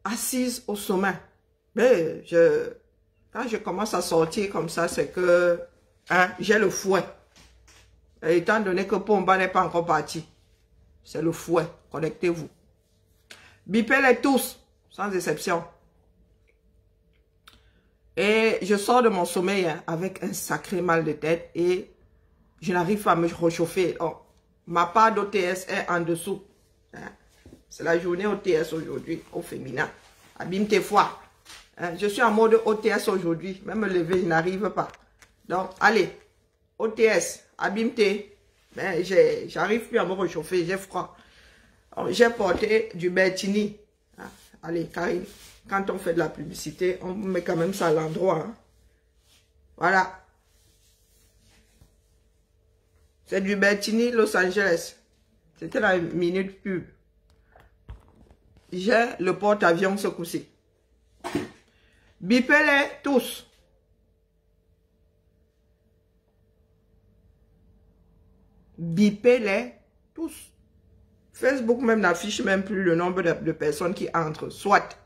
assise au sommet. Mais quand je commence à sortir comme ça, c'est que j'ai le fouet. Et étant donné que Pomba n'est pas encore parti, c'est le fouet. Connectez-vous. Bipez-les tous, sans exception. Et je sors de mon sommeil avec un sacré mal de tête et je n'arrive pas à me réchauffer. Oh, ma part d'OTS est en dessous. C'est la journée OTS aujourd'hui, au féminin. Abîme tes foies. Je suis en mode OTS aujourd'hui. Même me lever, je n'arrive pas. Donc, allez. OTS, abîme tes. Mais j'arrive plus à me réchauffer, j'ai froid. J'ai porté du Bertini. Allez, Karine. Quand on fait de la publicité, on met quand même ça à l'endroit. Voilà. C'est du Bertini Los Angeles. C'était la minute pub. J'ai le porte-avions ce coup-ci. Bipez-les tous. Bipez-les tous. Facebook même n'affiche même plus le nombre de personnes qui entrent. Soit.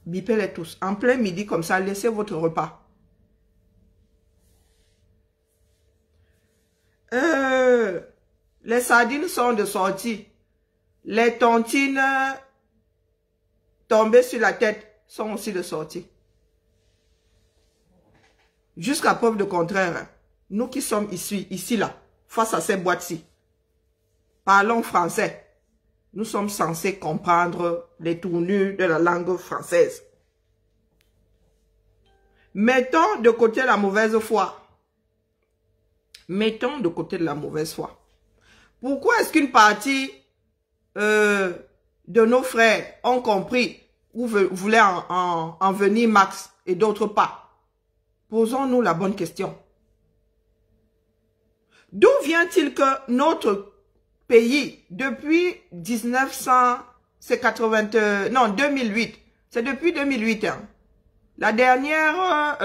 Bipez-les tous. En plein midi comme ça, laissez votre repas. Les sardines sont de sortie. Les tontines tombées sur la tête sont aussi de sortie. Jusqu'à preuve de contraire, nous qui sommes ici là, face à ces boîtes-ci, parlons français. Nous sommes censés comprendre les tournures de la langue française. Mettons de côté la mauvaise foi. Mettons de côté la mauvaise foi. Pourquoi est-ce qu'une partie de nos frères ont compris où voulait en venir Max et d'autres pas? Posons-nous la bonne question. D'où vient-il que notre pays, depuis 2008, c'est depuis 2008, la dernière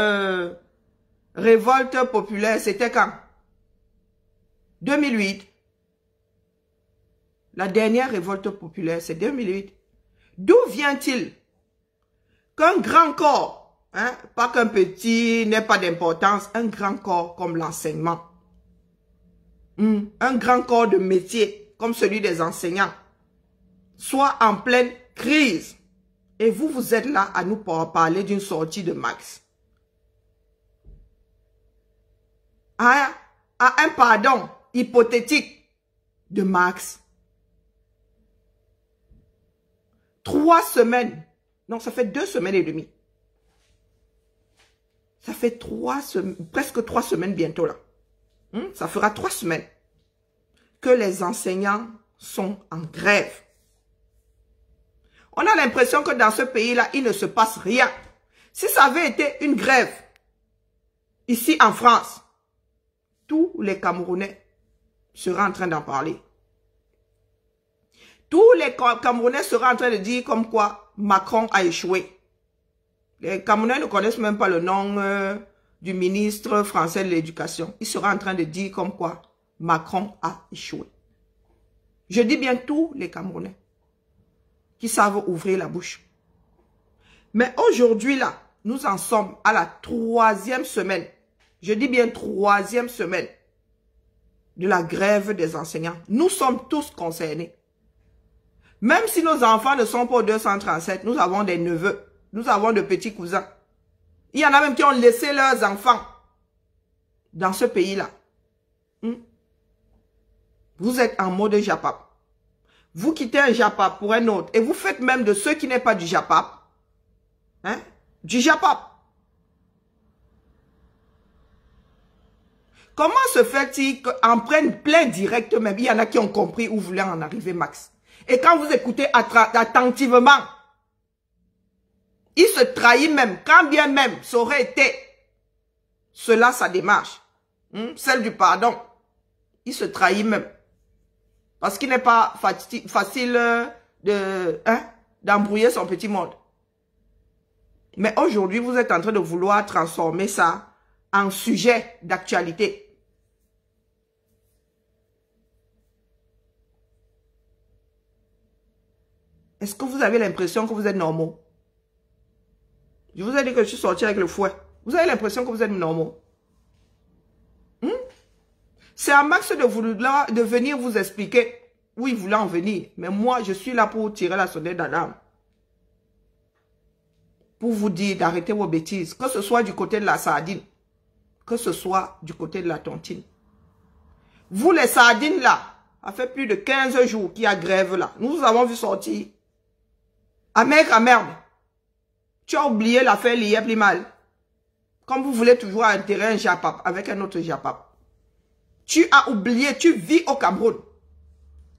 révolte populaire, c'était quand? 2008. La dernière révolte populaire, c'est 2008. D'où vient-il qu'un grand corps, pas qu'un petit n'ait pas d'importance, un grand corps comme l'enseignement, un grand corps de métier comme celui des enseignants, soit en pleine crise. Et vous êtes là à nous parler d'une sortie de Max. À un pardon hypothétique de Max. 3 semaines. Non, ça fait 2 semaines et demie. Ça fait presque 3 semaines bientôt là. Ça fera 3 semaines que les enseignants sont en grève. On a l'impression que dans ce pays-là, il ne se passe rien. Si ça avait été une grève, ici en France, tous les Camerounais seraient en train d'en parler. Tous les Camerounais seraient en train de dire comme quoi Macron a échoué. Les Camerounais ne connaissent même pas le nom du ministre français de l'Éducation. Ils seraient en train de dire comme quoi Macron a échoué. Je dis bien tous les Camerounais qui savent ouvrir la bouche. Mais aujourd'hui là, nous en sommes à la 3e semaine. Je dis bien 3e semaine de la grève des enseignants. Nous sommes tous concernés. Même si nos enfants ne sont pas au 237, nous avons des neveux, nous avons de petits cousins. Il y en a même qui ont laissé leurs enfants dans ce pays-là. Vous êtes en mode Japap. Vous quittez un Japap pour un autre et vous faites même de ceux qui n'est pas du Japap, du Japap. Comment se fait-il qu'en prennent plein direct même? Il y en a qui ont compris où voulait en arriver Max. Et quand vous écoutez attentivement, il se trahit même, quand bien même ça aurait été cela sa démarche, celle du pardon, il se trahit même. Parce qu'il n'est pas facile d'embrouiller son petit monde. Mais aujourd'hui, vous êtes en train de vouloir transformer ça en sujet d'actualité. Est-ce que vous avez l'impression que vous êtes normaux? Je vous ai dit que je suis sorti avec le fouet. Vous avez l'impression que vous êtes normaux? C'est à Max de venir vous expliquer où il voulait en venir. Mais moi, je suis là pour tirer la sonnette d'alarme. Pour vous dire d'arrêter vos bêtises. Que ce soit du côté de la sardine. Que ce soit du côté de la tontine. Vous, les sardines là, ça fait plus de 15 jours qu'il y a grève là. Nous vous avons vu sortir. Ah merde. Tu as oublié l'affaire liée plus mal. Comme vous voulez toujours enterrer un Japap avec un autre Japap. Tu as oublié, tu vis au Cameroun.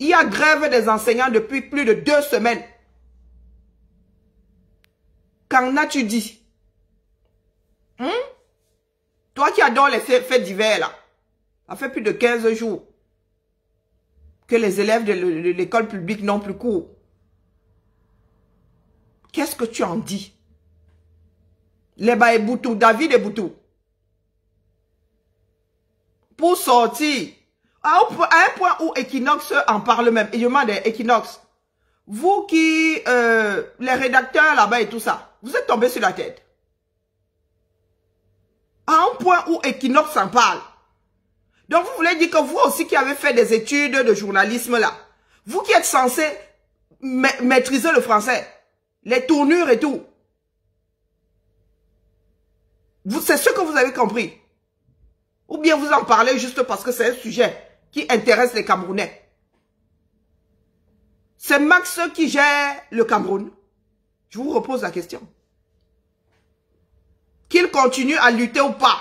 Il y a grève des enseignants depuis plus de 2 semaines. Qu'en as-tu dit? Toi qui adores les faits divers là. Ça fait plus de 15 jours que les élèves de l'école publique n'ont plus cours. Qu'est-ce que tu en dis? Les Baéboutou, David et Boutou. Pour sortir, à un point où Equinox en parle même, et je demande à Equinox, vous qui, les rédacteurs là-bas et tout ça, vous êtes tombés sur la tête. À un point où Equinox en parle. Donc vous voulez dire que vous aussi qui avez fait des études de journalisme là, vous qui êtes censé maîtriser le français, les tournures et tout, c'est ce que vous avez compris. Ou bien vous en parlez juste parce que c'est un sujet qui intéresse les Camerounais. C'est Max qui gère le Cameroun. Je vous repose la question. Qu'il continue à lutter ou pas,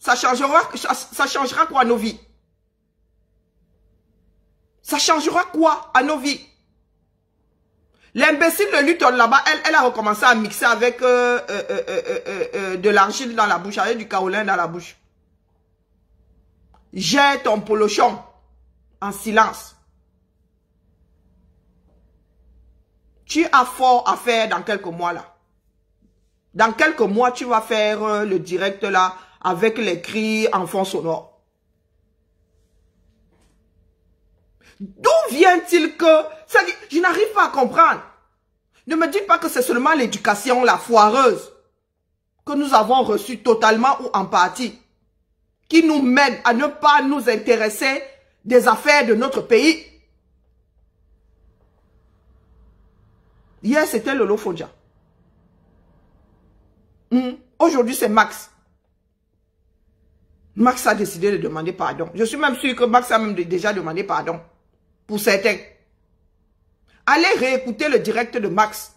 ça changera quoi à nos vies? Ça changera quoi à nos vies? L'imbécile de Luton là-bas, elle a recommencé à mixer avec de l'argile dans la bouche, avec du kaolin dans la bouche. J'ai ton polochon en silence. Tu as fort à faire dans quelques mois là. Dans quelques mois, tu vas faire le direct là avec les cris en fond sonore. D'où vient-il que... Je n'arrive pas à comprendre. Ne me dites pas que c'est seulement l'éducation, la foireuse, que nous avons reçue totalement ou en partie, qui nous mène à ne pas nous intéresser des affaires de notre pays. Hier, c'était Lolo Fodja. Aujourd'hui, c'est Max. Max a décidé de demander pardon. Je suis même sûr que Max a même déjà demandé pardon. Pour certains. Allez réécouter le direct de Max.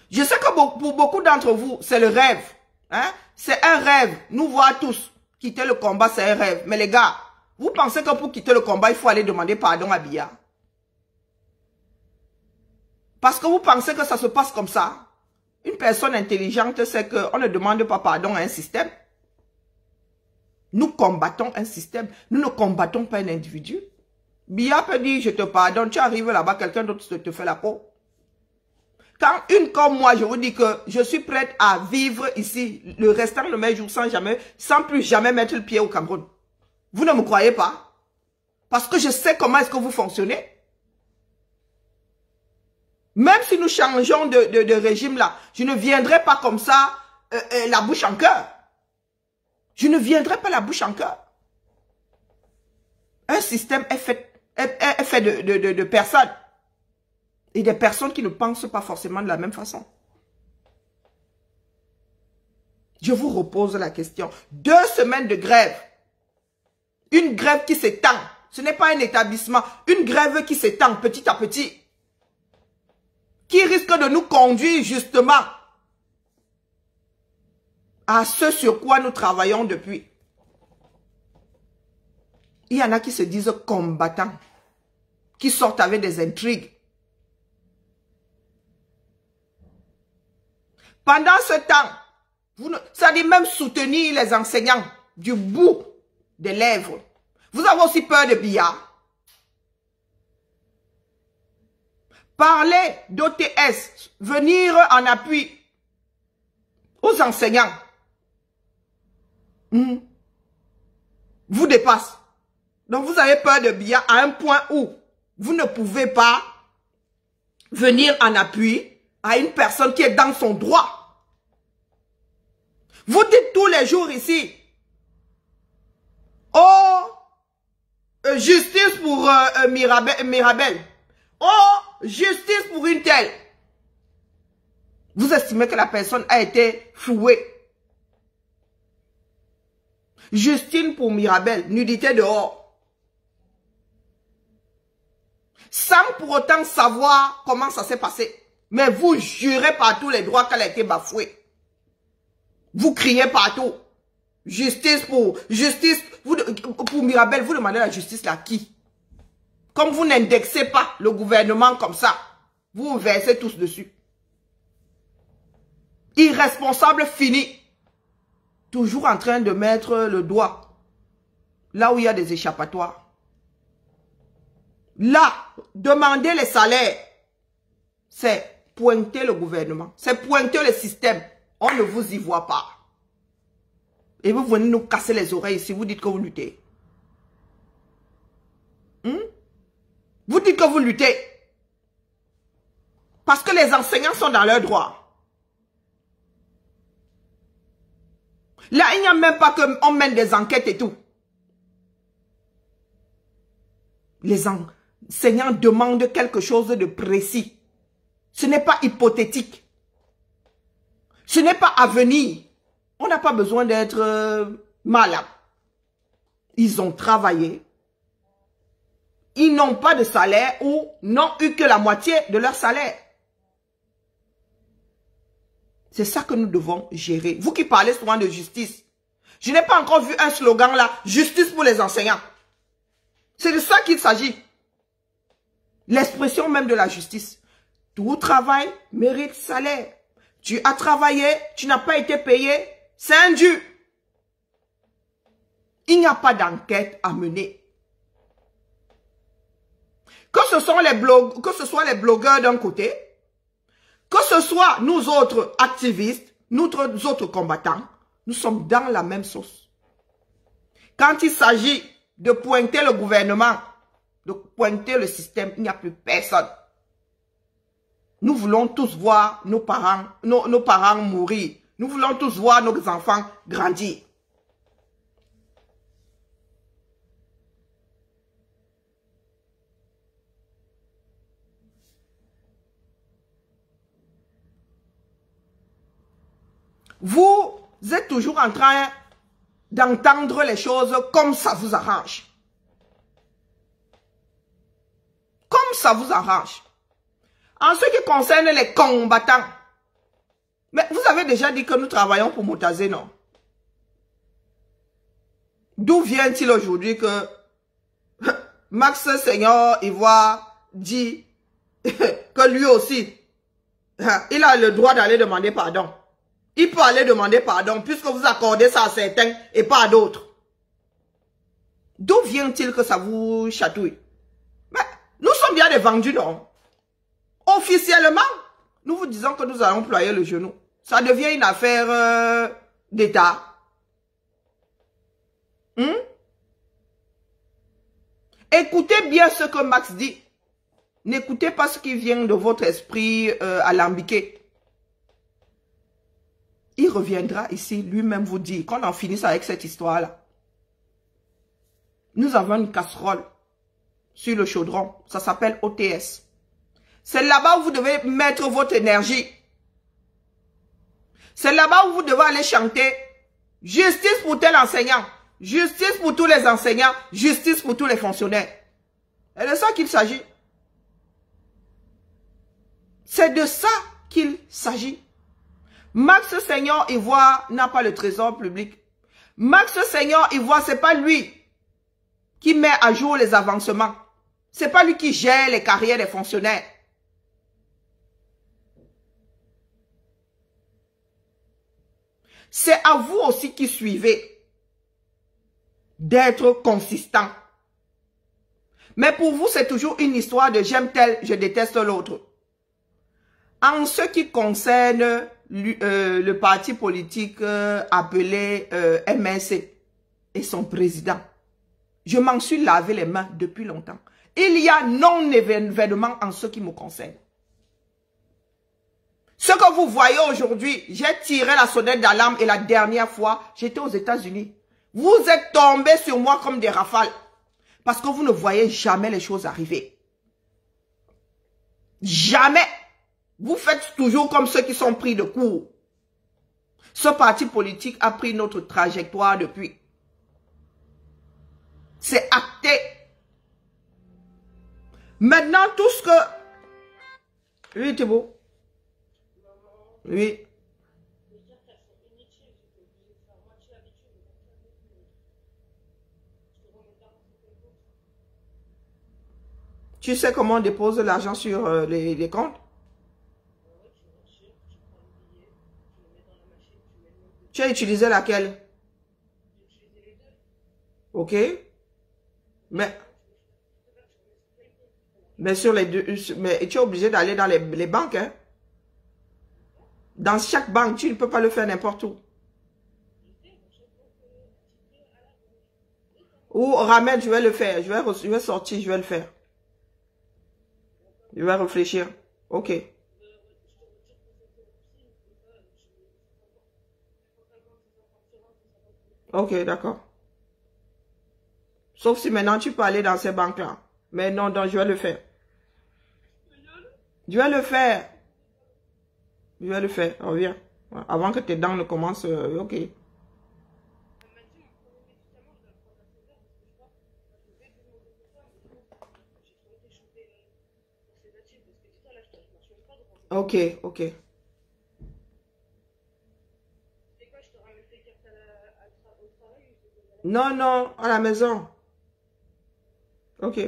Je sais que pour beaucoup d'entre vous, c'est le rêve. Hein? C'est un rêve. Nous voir tous. Quitter le combat, c'est un rêve. Mais les gars, vous pensez que pour quitter le combat, il faut aller demander pardon à Biya? Parce que vous pensez que ça se passe comme ça? Une personne intelligente sait qu'on ne demande pas pardon à un système. Nous combattons un système. Nous ne combattons pas un individu. Biya peut dire, je te pardonne, tu arrives là-bas, quelqu'un d'autre te fait la peau. Quand une comme moi, je vous dis que je suis prête à vivre ici le restant de mes jours sans plus jamais mettre le pied au Cameroun. Vous ne me croyez pas? Parce que je sais comment est-ce que vous fonctionnez. Même si nous changeons de régime là, je ne viendrai pas comme ça, la bouche en cœur. Je ne viendrai pas la bouche en cœur. Un système est fait de personnes. Et des personnes qui ne pensent pas forcément de la même façon. Je vous repose la question. 2 semaines de grève. Une grève qui s'étend. Ce n'est pas un établissement. Une grève qui s'étend petit à petit. Qui risque de nous conduire justement à ce sur quoi nous travaillons depuis. Il y en a qui se disent combattants. Qui sortent avec des intrigues. Pendant ce temps, ça dit même soutenir les enseignants du bout des lèvres. Vous avez aussi peur de Biya. Parler d'OTS, venir en appui aux enseignants, vous dépasse. Donc vous avez peur de Biya à un point où vous ne pouvez pas venir en appui à une personne qui est dans son droit. Vous dites tous les jours ici, oh, justice pour Mirabel. Oh, justice pour une telle. Vous estimez que la personne a été flouée. Justine pour Mirabel, nudité dehors. Sans pour autant savoir comment ça s'est passé. Mais vous jurez par tous les droits qu'elle a été bafouée. Vous criez partout. Justice pour Mirabel, vous demandez la justice à qui? Comme vous n'indexez pas le gouvernement comme ça, vous versez tous dessus. Irresponsable fini. Toujours en train de mettre le doigt là où il y a des échappatoires. Là, demander les salaires, c'est pointer le gouvernement, c'est pointer le système. On ne vous y voit pas. Et vous venez nous casser les oreilles si vous dites que vous luttez. Vous dites que vous luttez. Parce que les enseignants sont dans leurs droits. Là, il n'y a même pas qu'on mène des enquêtes et tout. Les enseignants demandent quelque chose de précis. Ce n'est pas hypothétique. Ce n'est pas à venir. On n'a pas besoin d'être malade. Ils ont travaillé. Ils n'ont pas de salaire ou n'ont eu que la moitié de leur salaire. C'est ça que nous devons gérer. Vous qui parlez souvent de justice. Je n'ai pas encore vu un slogan là. Justice pour les enseignants. C'est de ça qu'il s'agit. L'expression même de la justice. Tout travail mérite salaire. Tu as travaillé, tu n'as pas été payé. C'est un dû. Il n'y a pas d'enquête à mener. Que ce soit les blogueurs d'un côté, que ce soit nous autres activistes, nous autres combattants, nous sommes dans la même sauce. Quand il s'agit de pointer le gouvernement, de pointer le système, il n'y a plus personne. Nous voulons tous voir nos parents mourir. Nous voulons tous voir nos enfants grandir. Vous êtes toujours en train d'entendre les choses comme ça vous arrange. Comme ça vous arrange. En ce qui concerne les combattants, mais vous avez déjà dit que nous travaillons pour Motazé, non? D'où vient-il aujourd'hui que Max Seigneur Ivoire dit que lui aussi, il a le droit d'aller demander pardon? Il peut aller demander pardon puisque vous accordez ça à certains et pas à d'autres. D'où vient-il que ça vous chatouille? Mais nous sommes bien des vendus, non? Officiellement, nous vous disons que nous allons ployer le genou. Ça devient une affaire d'État. Écoutez bien ce que Max dit. N'écoutez pas ce qui vient de votre esprit alambiqué. Il reviendra ici, lui-même vous dire qu'on en finisse avec cette histoire-là. Nous avons une casserole sur le chaudron. Ça s'appelle OTS. C'est là-bas où vous devez mettre votre énergie. C'est là-bas où vous devez aller chanter. Justice pour tel enseignant. Justice pour tous les enseignants. Justice pour tous les fonctionnaires. C'est de ça qu'il s'agit. C'est de ça qu'il s'agit. Max Seigneur Ivoire n'a pas le trésor public. Max Seigneur Ivoire, c'est pas lui qui met à jour les avancements. C'est pas lui qui gère les carrières des fonctionnaires. C'est à vous aussi qui suivez d'être consistant. Mais pour vous, c'est toujours une histoire de j'aime tel, je déteste l'autre. En ce qui concerne le parti politique appelé MNC et son président, je m'en suis lavé les mains depuis longtemps. Il y a non-événement en ce qui me concerne. Ce que vous voyez aujourd'hui, j'ai tiré la sonnette d'alarme et la dernière fois, j'étais aux États-Unis. Vous êtes tombés sur moi comme des rafales. Parce que vous ne voyez jamais les choses arriver. Jamais. Vous faites toujours comme ceux qui sont pris de court. Ce parti politique a pris notre trajectoire depuis. C'est acté. Maintenant, tout ce que... Oui, Thibaut. Oui. Tu sais comment on dépose l'argent sur les comptes? Tu as utilisé laquelle? Ok. Mais sur les deux, mais tu es obligé d'aller dans les banques. Hein? Dans chaque banque, tu ne peux pas le faire n'importe où. Ou ramène, je vais le faire. Je vais sortir, je vais le faire. Je vais réfléchir. Ok. Ok, d'accord. Sauf si maintenant tu peux aller dans ces banques-là. Mais non, non, je vais le faire. Je vais le faire. Je vais le faire. Reviens. Avant que tes dents ne commencent. Ok. Ok, ok. Non, non, à la maison. Ok.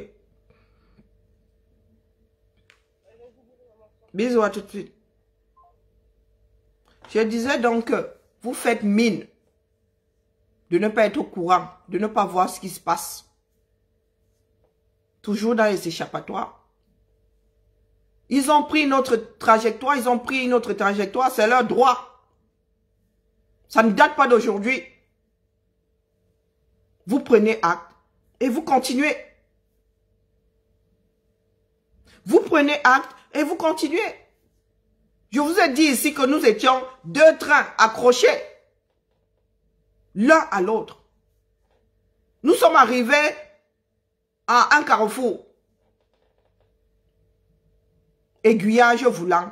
Bisous, à tout de suite. Je disais donc que vous faites mine de ne pas être au courant, de ne pas voir ce qui se passe. Toujours dans les échappatoires. Ils ont pris notre trajectoire, c'est leur droit. Ça ne date pas d'aujourd'hui. Vous prenez acte et vous continuez. Vous prenez acte et vous continuez. Je vous ai dit ici que nous étions deux trains accrochés l'un à l'autre. Nous sommes arrivés à un carrefour. Aiguillage voulant.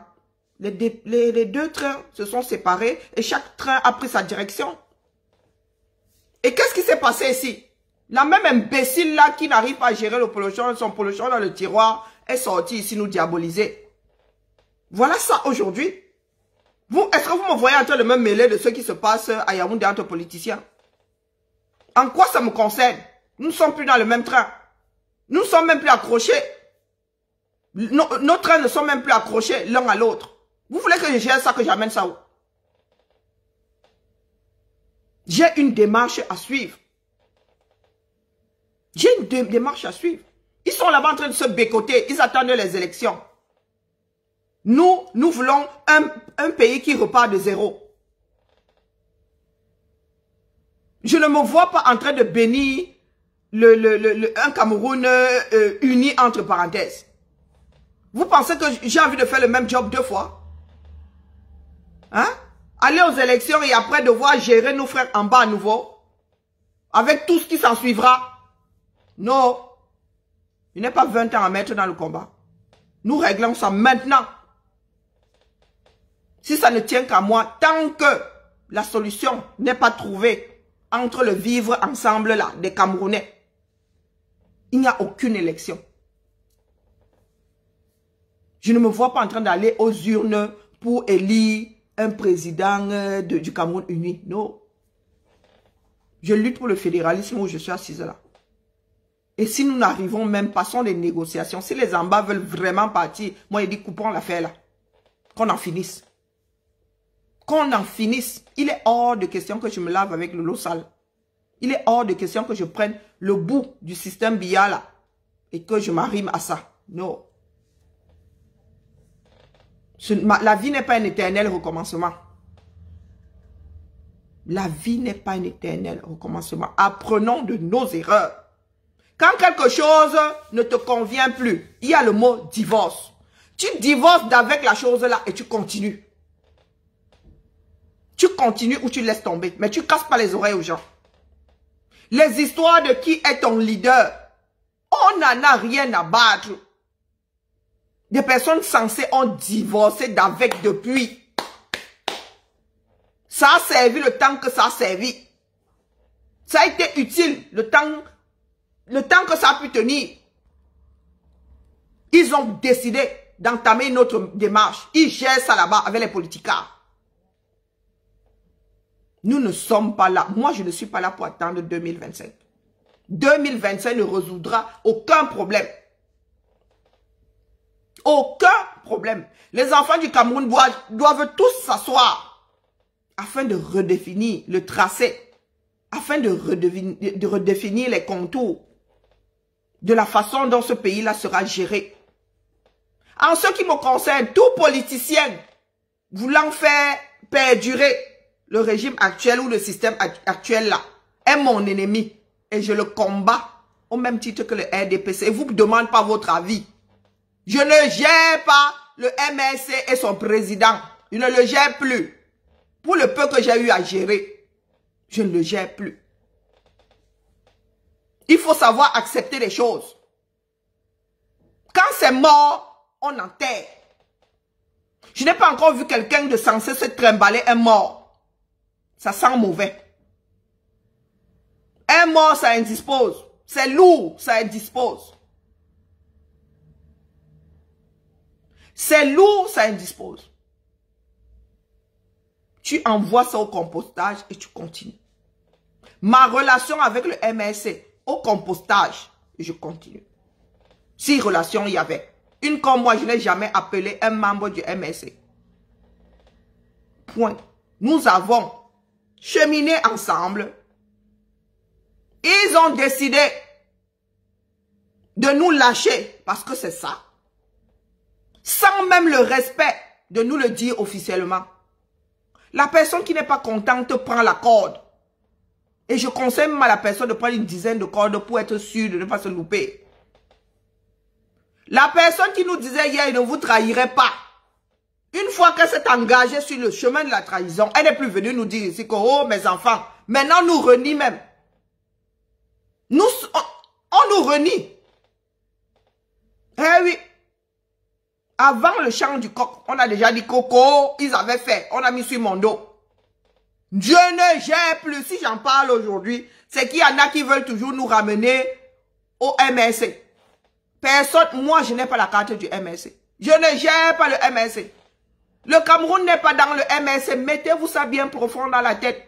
Les deux trains se sont séparés et chaque train a pris sa direction. Et qu'est-ce qui s'est passé ici? La même imbécile là qui n'arrive pas à gérer le polochon, son polochon dans le tiroir, est sorti ici nous diaboliser. Voilà ça aujourd'hui. Est-ce que vous me voyez en train de me mêler de ce qui se passe à Yaoundé entre politiciens? En quoi ça me concerne? Nous ne sommes plus dans le même train. Nous ne sommes même plus accrochés. Nos trains ne sont même plus accrochés l'un à l'autre. Vous voulez que je gère ça, que j'amène ça où? J'ai une démarche à suivre. J'ai une démarche à suivre. Ils sont là-bas en train de se bécoter. Ils attendent les élections. Nous voulons un pays qui repart de zéro. Je ne me vois pas en train de bénir un Cameroun uni entre parenthèses. Vous pensez que j'ai envie de faire le même job deux fois? Hein? Aller aux élections et après devoir gérer nos frères en bas à nouveau? Avec tout ce qui s'en suivra? Non. Il n'est pas 20 ans à mettre dans le combat. Nous réglons ça maintenant. Si ça ne tient qu'à moi, tant que la solution n'est pas trouvée entre le vivre ensemble là, des Camerounais, il n'y a aucune élection. Je ne me vois pas en train d'aller aux urnes pour élire un président du Cameroun uni. Non. Je lutte pour le fédéralisme où je suis assise là. Et si nous n'arrivons même, passons les négociations. Si les Amba veulent vraiment partir, moi, je dis coupons l'affaire là. Qu'on en finisse. Qu'on en finisse. Il est hors de question que je me lave avec l'eau sale. Il est hors de question que je prenne le bout du système BIA là et que je m'arrime à ça. Non. La vie n'est pas un éternel recommencement. La vie n'est pas un éternel recommencement. Apprenons de nos erreurs. Quand quelque chose ne te convient plus, il y a le mot divorce. Tu divorces d'avec la chose là et tu continues. Tu continues ou tu laisses tomber. Mais tu casses pas les oreilles aux gens. Les histoires de qui est ton leader, on n'en a rien à battre. Des personnes censées ont divorcé d'avec depuis. Ça a servi le temps que ça a servi. Ça a été utile le temps que ça a pu tenir. Ils ont décidé d'entamer une autre démarche. Ils gèrent ça là-bas avec les politicards. Nous ne sommes pas là. Moi, je ne suis pas là pour attendre 2025. 2025 ne résoudra aucun problème. Aucun problème. Les enfants du Cameroun doivent tous s'asseoir afin de redéfinir le tracé, afin de redéfinir les contours de la façon dont ce pays-là sera géré. En ce qui me concerne, tout politicien voulant faire perdurer le régime actuel ou le système actuel là est mon ennemi et je le combats au même titre que le RDPC. Et vous ne demandez pas votre avis. Je ne gère pas le MRC et son président. Je ne le gère plus. Pour le peu que j'ai eu à gérer, je ne le gère plus. Il faut savoir accepter les choses. Quand c'est mort, on enterre. Je n'ai pas encore vu quelqu'un de censé se trimballer un mort. Ça sent mauvais. Un mort, ça indispose. C'est lourd, ça indispose. C'est lourd, ça indispose. Tu envoies ça au compostage et tu continues. Ma relation avec le MRC, au compostage, je continue. Si relation il y avait. Une comme moi, je n'ai jamais appelé un membre du MRC. Point. Nous avons cheminé ensemble. Ils ont décidé de nous lâcher parce que c'est ça. Sans même le respect de nous le dire officiellement. La personne qui n'est pas contente prend la corde. Et je conseille même à la personne de prendre une dizaine de cordes pour être sûr de ne pas se louper. La personne qui nous disait hier, il ne vous trahirait pas. Une fois qu'elle s'est engagée sur le chemin de la trahison, elle n'est plus venue nous dire ici que, oh mes enfants, maintenant nous renie même. On nous renie. Eh oui. Avant le chant du coq, on a déjà dit coco, ils avaient fait, on a mis sur mon dos. Je ne gère plus, si j'en parle aujourd'hui, c'est qu'il y en a qui veulent toujours nous ramener au MRC. Personne, moi je n'ai pas la carte du MRC. Je ne gère pas le MRC. Le Cameroun n'est pas dans le MRC, mettez-vous ça bien profond dans la tête.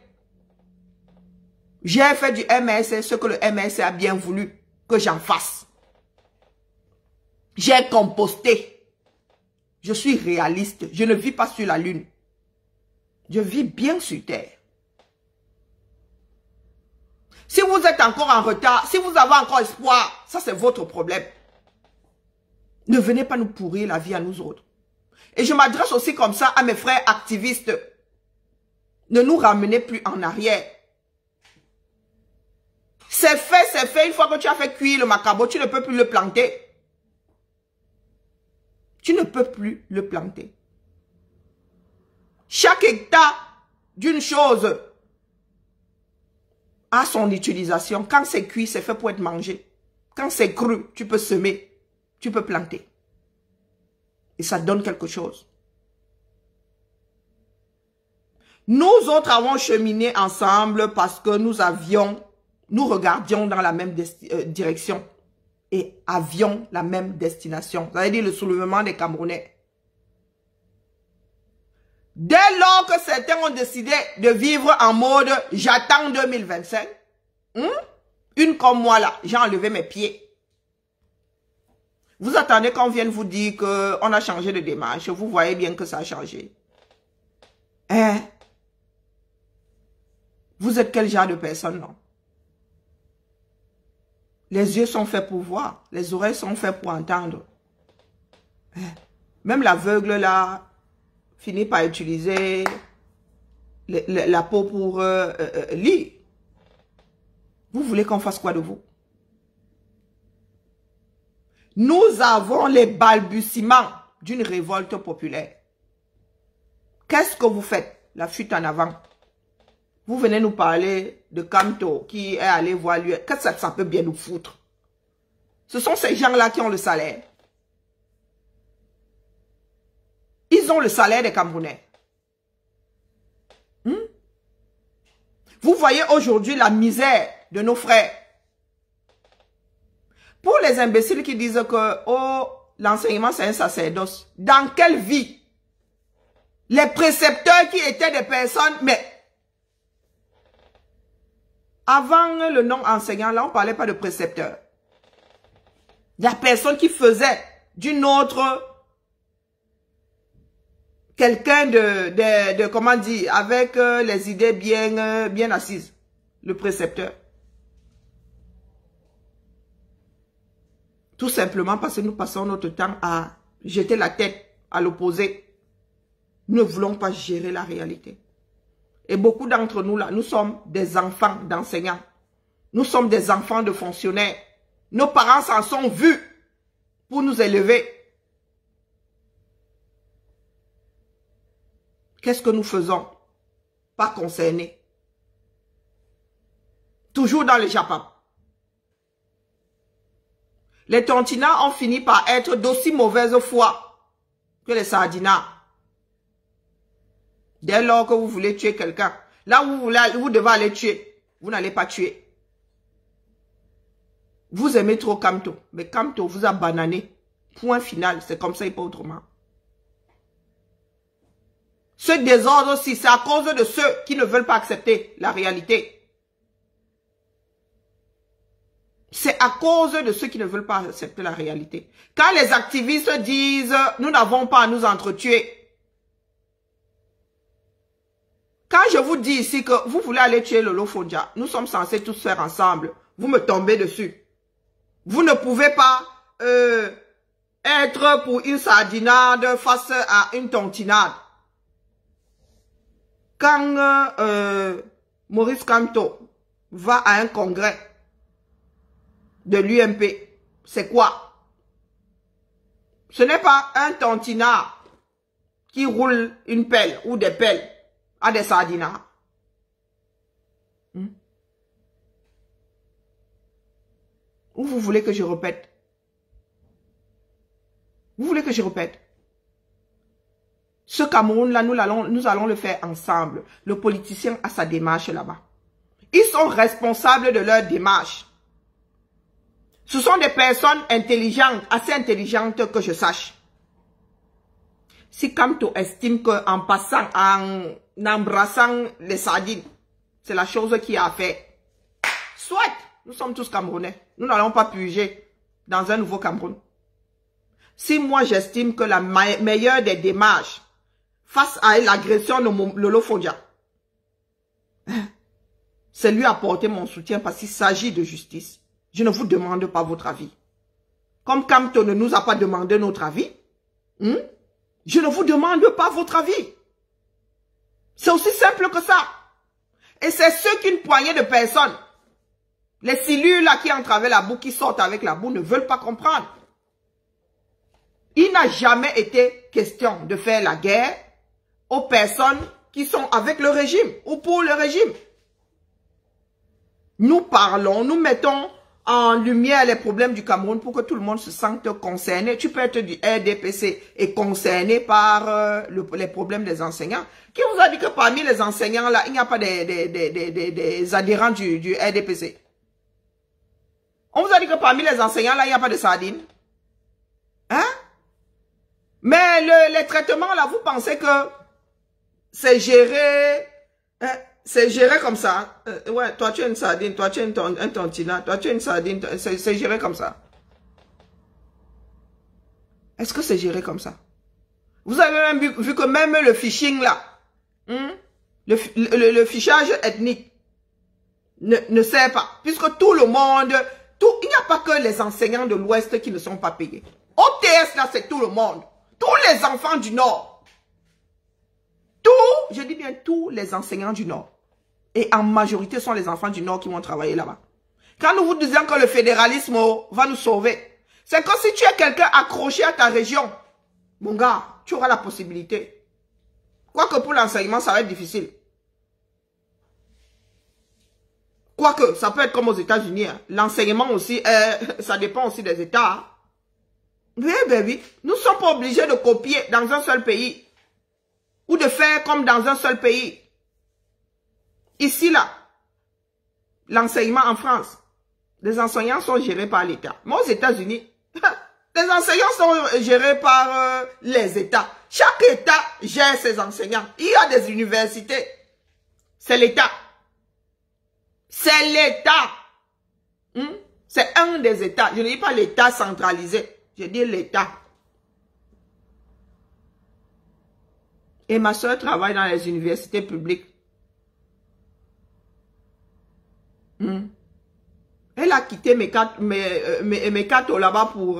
J'ai fait du MRC ce que le MRC a bien voulu que j'en fasse. J'ai composté. Je suis réaliste. Je ne vis pas sur la lune. Je vis bien sur terre. Si vous êtes encore en retard, si vous avez encore espoir, ça c'est votre problème. Ne venez pas nous pourrir la vie à nous autres. Et je m'adresse aussi comme ça à mes frères activistes. Ne nous ramenez plus en arrière. C'est fait, c'est fait. Une fois que tu as fait cuire le macabo, tu ne peux plus le planter. Tu ne peux plus le planter. Chaque hectare d'une chose a son utilisation. Quand c'est cuit, c'est fait pour être mangé. Quand c'est cru, tu peux semer, tu peux planter. Et ça donne quelque chose. Nous autres avons cheminé ensemble parce que nous regardions dans la même direction. Et avions la même destination. Ça veut dire le soulèvement des Camerounais. Dès lors que certains ont décidé de vivre en mode « j'attends 2025 », une comme moi là, j'ai enlevé mes pieds. Vous attendez qu'on vienne vous dire qu'on a changé de démarche. Vous voyez bien que ça a changé. Hein? Vous êtes quel genre de personne, non? Les yeux sont faits pour voir. Les oreilles sont faites pour entendre. Même l'aveugle là finit par utiliser la peau pour lire. Vous voulez qu'on fasse quoi de vous? Nous avons les balbutiements d'une révolte populaire. Qu'est-ce que vous faites? la fuite en avant. Vous venez nous parler de Kamto qui est allé voir lui. Qu'est-ce que ça peut bien nous foutre? Ce sont ces gens-là qui ont le salaire. Ils ont le salaire des Camerounais. Vous voyez aujourd'hui la misère de nos frères. Pour les imbéciles qui disent que oh, l'enseignement c'est un sacerdoce, dans quelle vie? Les précepteurs qui étaient des personnes, mais avant le nom enseignant, là on ne parlait pas de précepteur. La personne qui faisait d'une autre quelqu'un de comment dire, avec les idées bien assises, le précepteur. Tout simplement parce que nous passons notre temps à jeter la tête à l'opposé. Nous ne voulons pas gérer la réalité. Et beaucoup d'entre nous là, nous sommes des enfants d'enseignants. Nous sommes des enfants de fonctionnaires. Nos parents s'en sont vus pour nous élever. Qu'est-ce que nous faisons? Pas concernés. Toujours dans le Japon. Les tontinats ont fini par être d'aussi mauvaise foi que les sardinats. Dès lors que vous voulez tuer quelqu'un, là où vous devez aller tuer, vous n'allez pas tuer. Vous aimez trop Kamto, mais Kamto vous a banané. Point final, c'est comme ça et pas autrement. Ce désordre aussi, c'est à cause de ceux qui ne veulent pas accepter la réalité. C'est à cause de ceux qui ne veulent pas accepter la réalité. Quand les activistes disent « nous n'avons pas à nous entretuer », quand je vous dis ici que vous voulez aller tuer Lolo Fondia, nous sommes censés tous faire ensemble. Vous me tombez dessus. Vous ne pouvez pas être pour une sardinade face à une tontinade. Quand Maurice Kamto va à un congrès de l'UMP, c'est quoi? Ce n'est pas un tontinard qui roule une pelle ou des pelles à des sardinards. Ou vous voulez que je répète? Vous voulez que je répète? Ce Cameroun-là, nous allons le faire ensemble. Le politicien a sa démarche là-bas. Ils sont responsables de leur démarche. Ce sont des personnes intelligentes, assez intelligentes que je sache. Si Kamto estime qu'en passant, en embrassant les sardines, c'est la chose qu'il a fait, soit, nous sommes tous Camerounais. Nous n'allons pas puger dans un nouveau Cameroun. Si moi j'estime que la meilleure des démarches face à l'agression de Lolo Fondia, c'est lui apporter mon soutien parce qu'il s'agit de justice. Je ne vous demande pas votre avis. Comme Kamto ne nous a pas demandé notre avis, je ne vous demande pas votre avis. C'est aussi simple que ça. Et c'est ce qu'une poignée de personnes, les cellules là qui entrent avec la boue, qui sortent avec la boue, ne veulent pas comprendre. Il n'a jamais été question de faire la guerre aux personnes qui sont avec le régime ou pour le régime. Nous parlons, nous mettons en lumière les problèmes du Cameroun pour que tout le monde se sente concerné. Tu peux être du RDPC et concerné par les problèmes des enseignants. Qui vous a dit que parmi les enseignants là, il n'y a pas des adhérents du RDPC? On vous a dit que parmi les enseignants là, il n'y a pas de sardines? Hein? Mais les traitements là, vous pensez que c'est géré... C'est géré comme ça. Ouais, toi tu es une sardine, toi tu es un tontinat, toi tu es une sardine, c'est géré comme ça. Est-ce que c'est géré comme ça? Vous avez même vu que même le phishing là, le fichage ethnique ne sert pas. Puisque tout le monde, il n'y a pas que les enseignants de l'Ouest qui ne sont pas payés. OTS là, c'est tout le monde. Tous les enfants du Nord. Je dis bien tous les enseignants du Nord. Et en majorité, ce sont les enfants du Nord qui vont travailler là-bas. Quand nous vous disons que le fédéralisme va nous sauver, c'est que si tu es quelqu'un accroché à ta région, mon gars, tu auras la possibilité. Quoique pour l'enseignement, ça va être difficile. Quoique, ça peut être comme aux États-Unis. Hein. L'enseignement aussi, ça dépend aussi des États. Hein. Oui, ben oui. Nous ne sommes pas obligés de copier dans un seul pays. Ou de faire comme dans un seul pays. Ici, là, l'enseignement en France, les enseignants sont gérés par l'État. Mais aux États-Unis, les enseignants sont gérés par les États. Chaque État gère ses enseignants. Il y a des universités. C'est l'État. C'est l'État. C'est un des États. Je ne dis pas l'État centralisé. Je dis l'État. Et ma soeur travaille dans les universités publiques. Elle a quitté mes quatre là-bas pour,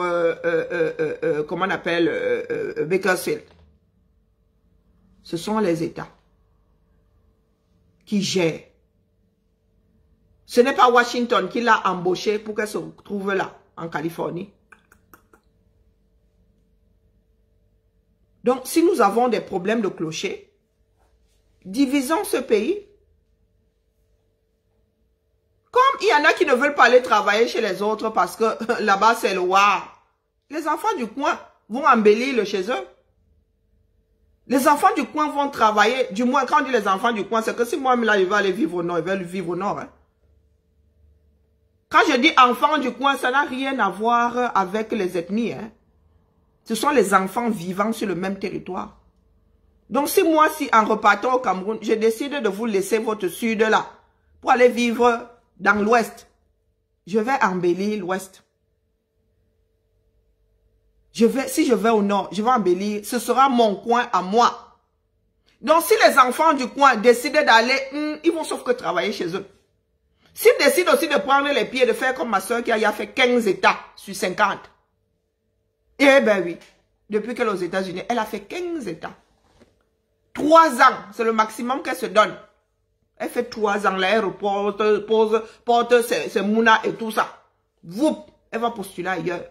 comment on appelle, Bakersfield. Ce sont les États qui gèrent. Ce n'est pas Washington qui l'a embauché pour qu'elle se trouve là, en Californie. Donc, si nous avons des problèmes de clocher, divisons ce pays. Comme il y en a qui ne veulent pas aller travailler chez les autres parce que là-bas c'est le war. Les enfants du coin vont embellir le chez eux. Les enfants du coin vont travailler. Du moins, quand on dit les enfants du coin, c'est que si moi, là, je vais aller vivre au nord, je vais vivre au nord. Hein. Quand je dis enfants du coin, ça n'a rien à voir avec les ethnies. Hein. Ce sont les enfants vivant sur le même territoire. Donc, si moi, en repartant au Cameroun, je décide de vous laisser votre sud là, pour aller vivre dans l'ouest, je vais embellir l'ouest. Si je vais au nord, je vais embellir, ce sera mon coin à moi. Donc, si les enfants du coin décident d'aller, ils vont sauf que travailler chez eux. S'ils décident aussi de prendre les pieds, de faire comme ma soeur qui a fait 15 États sur 50. Eh ben oui, depuis qu'elle est aux États-Unis, elle a fait 15 États. 3 ans, c'est le maximum qu'elle se donne. Elle fait 3 ans, l'aéroport, porte ses mounas et tout ça. Voup, elle va postuler ailleurs.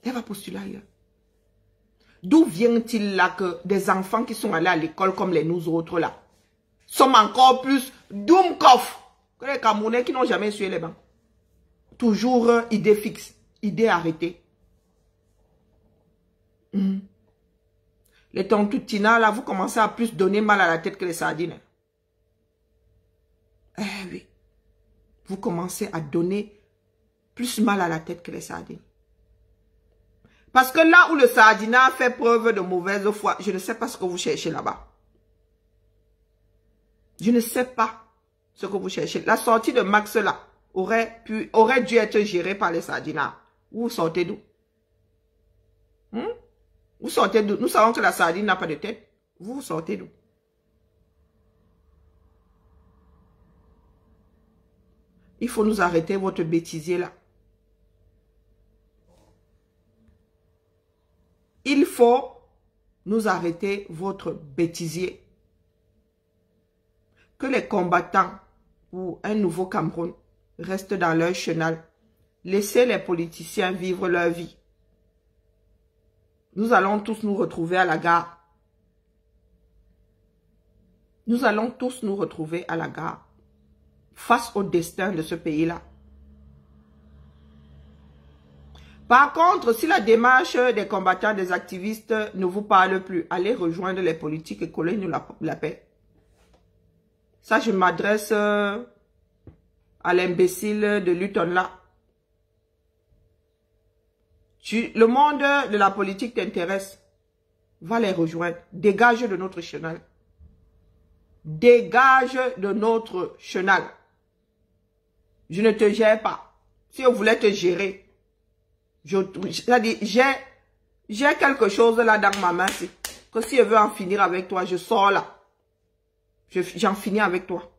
Elle va postuler ailleurs. D'où vient-il là que des enfants qui sont allés à l'école comme nous autres là, sont encore plus doumkoff que les Camerounais qui n'ont jamais essuyé les bancs. Toujours idée fixe, idée arrêtée. Les tontoutina là, vous commencez à plus donner mal à la tête que les sardines. Eh oui. Vous commencez à donner plus mal à la tête que les sardines. Parce que là où le sardinat fait preuve de mauvaise foi, je ne sais pas ce que vous cherchez là-bas. Je ne sais pas ce que vous cherchez. La sortie de Max là aurait dû être gérée par les sardinats. Vous sortez d'où? Vous sortez d'où? Nous savons que la sardine n'a pas de tête. Vous sortez d'où? Il faut nous arrêter votre bêtisier là. Il faut nous arrêter votre bêtisier. Que les combattants pour un nouveau Cameroun restent dans leur chenal. Laissez les politiciens vivre leur vie. Nous allons tous nous retrouver à la gare. Nous allons tous nous retrouver à la gare. Face au destin de ce pays-là. Par contre, si la démarche des combattants, des activistes ne vous parle plus, allez rejoindre les politiques et collez-nous la paix. Ça, je m'adresse à l'imbécile de Luton là. Le monde de la politique t'intéresse. Va les rejoindre. Dégage de notre chenal. Dégage de notre chenal. Je ne te gère pas. Si je voulais te gérer, j'ai quelque chose là dans ma main. Que si je veux en finir avec toi, je sors là. J'en finis avec toi.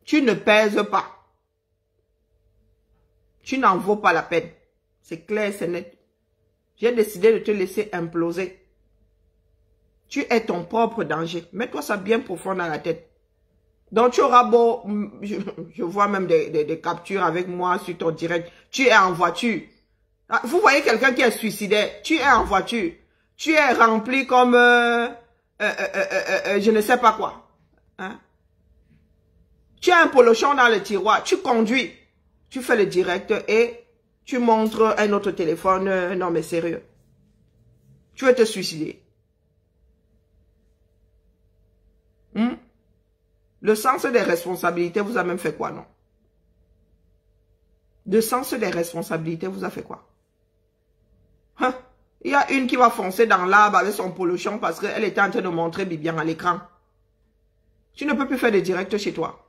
Tu ne pèses pas. Tu n'en vaux pas la peine. C'est clair, c'est net. J'ai décidé de te laisser imploser. Tu es ton propre danger. Mets-toi ça bien profond dans la tête. Donc tu auras beau... Je vois même des captures avec moi sur ton direct. Tu es en voiture. Vous voyez quelqu'un qui est suicidaire. Tu es en voiture. Tu es rempli comme je ne sais pas quoi. Hein? Tu as un polochon dans le tiroir, tu conduis, tu fais le direct et tu montres un autre téléphone. Non mais sérieux. Tu veux te suicider. Le sens des responsabilités vous a même fait quoi, non? Le sens des responsabilités vous a fait quoi? Hein? Il y a une qui va foncer dans l'arbre avec son polochon parce qu'elle était en train de montrer Bibian à l'écran. Tu ne peux plus faire de direct chez toi.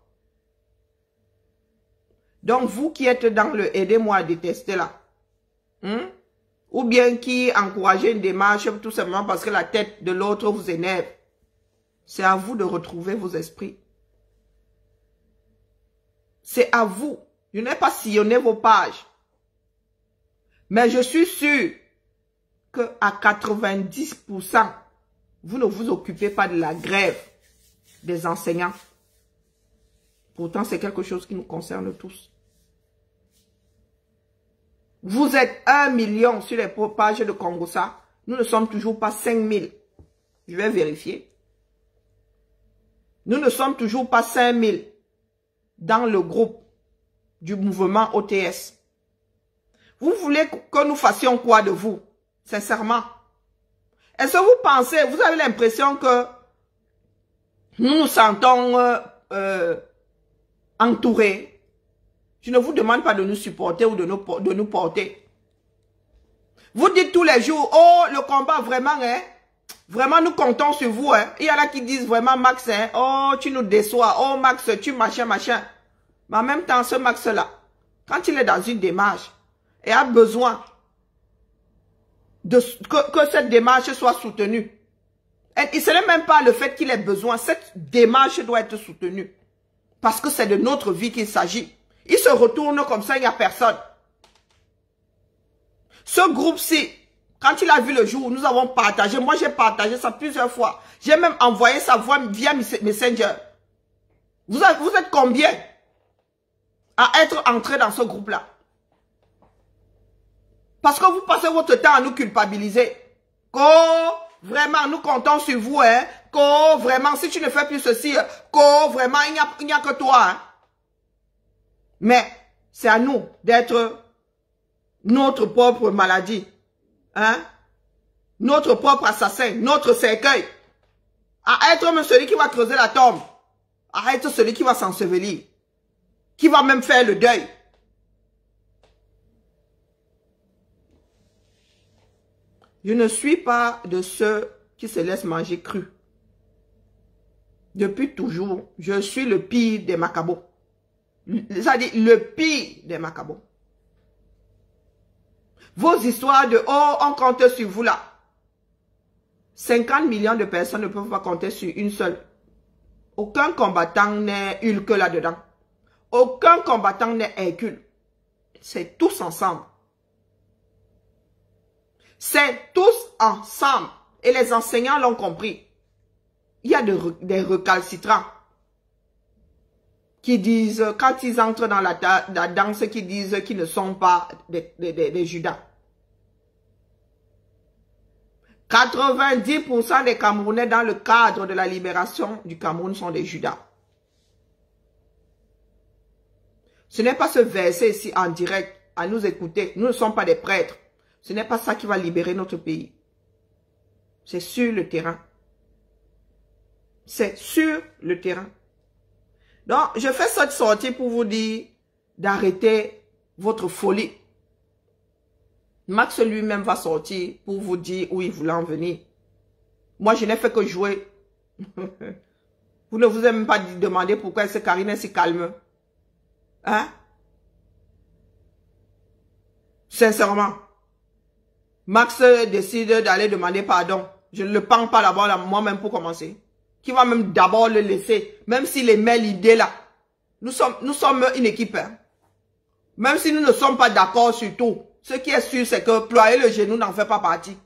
Donc, vous qui êtes dans le aidez-moi à détester là, ou bien qui encouragez une démarche tout simplement parce que la tête de l'autre vous énerve, c'est à vous de retrouver vos esprits. C'est à vous. Je n'ai pas sillonné vos pages. Mais je suis sûr que à 90%, vous ne vous occupez pas de la grève des enseignants. Pourtant, c'est quelque chose qui nous concerne tous. Vous êtes 1 million sur les pages de Congossa. Nous ne sommes toujours pas 5000. Je vais vérifier. Nous ne sommes toujours pas 5000 dans le groupe du mouvement OTS. Vous voulez que nous fassions quoi de vous? Sincèrement. Est-ce que vous pensez, vous avez l'impression que nous nous sentons entourés? Je ne vous demande pas de nous supporter ou de nous porter. Vous dites tous les jours, oh, le combat vraiment, hein, vraiment nous comptons sur vous. Hein. Il y en a qui disent vraiment, Max, hein, oh, tu nous déçois, oh, Max, tu machin, machin. Mais en même temps, ce Max-là, quand il est dans une démarche et a besoin que cette démarche soit soutenue, et ce n'est même pas le fait qu'il ait besoin, cette démarche doit être soutenue. Parce que c'est de notre vie qu'il s'agit. Il se retourne comme ça, il n'y a personne. Ce groupe-ci, quand il a vu le jour, nous avons partagé, moi j'ai partagé ça plusieurs fois. J'ai même envoyé sa voix via Messenger. Vous êtes combien à être entré dans ce groupe-là? Parce que vous passez votre temps à nous culpabiliser. Ko, vraiment, nous comptons sur vous, hein. Ko, vraiment, si tu ne fais plus ceci, Ko, vraiment, il n'y a que toi, hein. Mais, c'est à nous d'être notre propre maladie, hein. Notre propre assassin, notre cercueil. À être même celui qui va creuser la tombe. À être celui qui va s'ensevelir. Qui va même faire le deuil. Je ne suis pas de ceux qui se laissent manger cru. Depuis toujours, je suis le pire des macabos. C'est-à-dire le pire des macabos. Vos histoires de « oh, on compte sur vous là ». 50 millions de personnes ne peuvent pas compter sur une seule. Aucun combattant n'est Hulk là-dedans. Aucun combattant n'est Hercule. C'est tous ensemble. C'est tous ensemble. Et les enseignants l'ont compris. Il y a des recalcitrants qui disent, quand ils entrent dans la danse, qui disent qu'ils ne sont pas des Judas. 90% des Camerounais dans le cadre de la libération du Cameroun sont des Judas. Ce n'est pas ce verset ici en direct à nous écouter. Nous ne sommes pas des prêtres. Ce n'est pas ça qui va libérer notre pays. C'est sur le terrain. C'est sur le terrain. Donc, je fais cette sortie pour vous dire d'arrêter votre folie. Max lui-même va sortir pour vous dire où il voulait en venir. Moi, je n'ai fait que jouer. Vous ne vous avez même pas demandé pourquoi Karine est si calme. Hein? Sincèrement. Max décide d'aller demander pardon. Je ne le prends pas d'abord moi-même pour commencer. Qui va même d'abord le laisser. Même s'il émet l'idée là. Nous sommes une équipe. Hein? Même si nous ne sommes pas d'accord sur tout. Ce qui est sûr, c'est que ployer le genou n'en fait pas partie.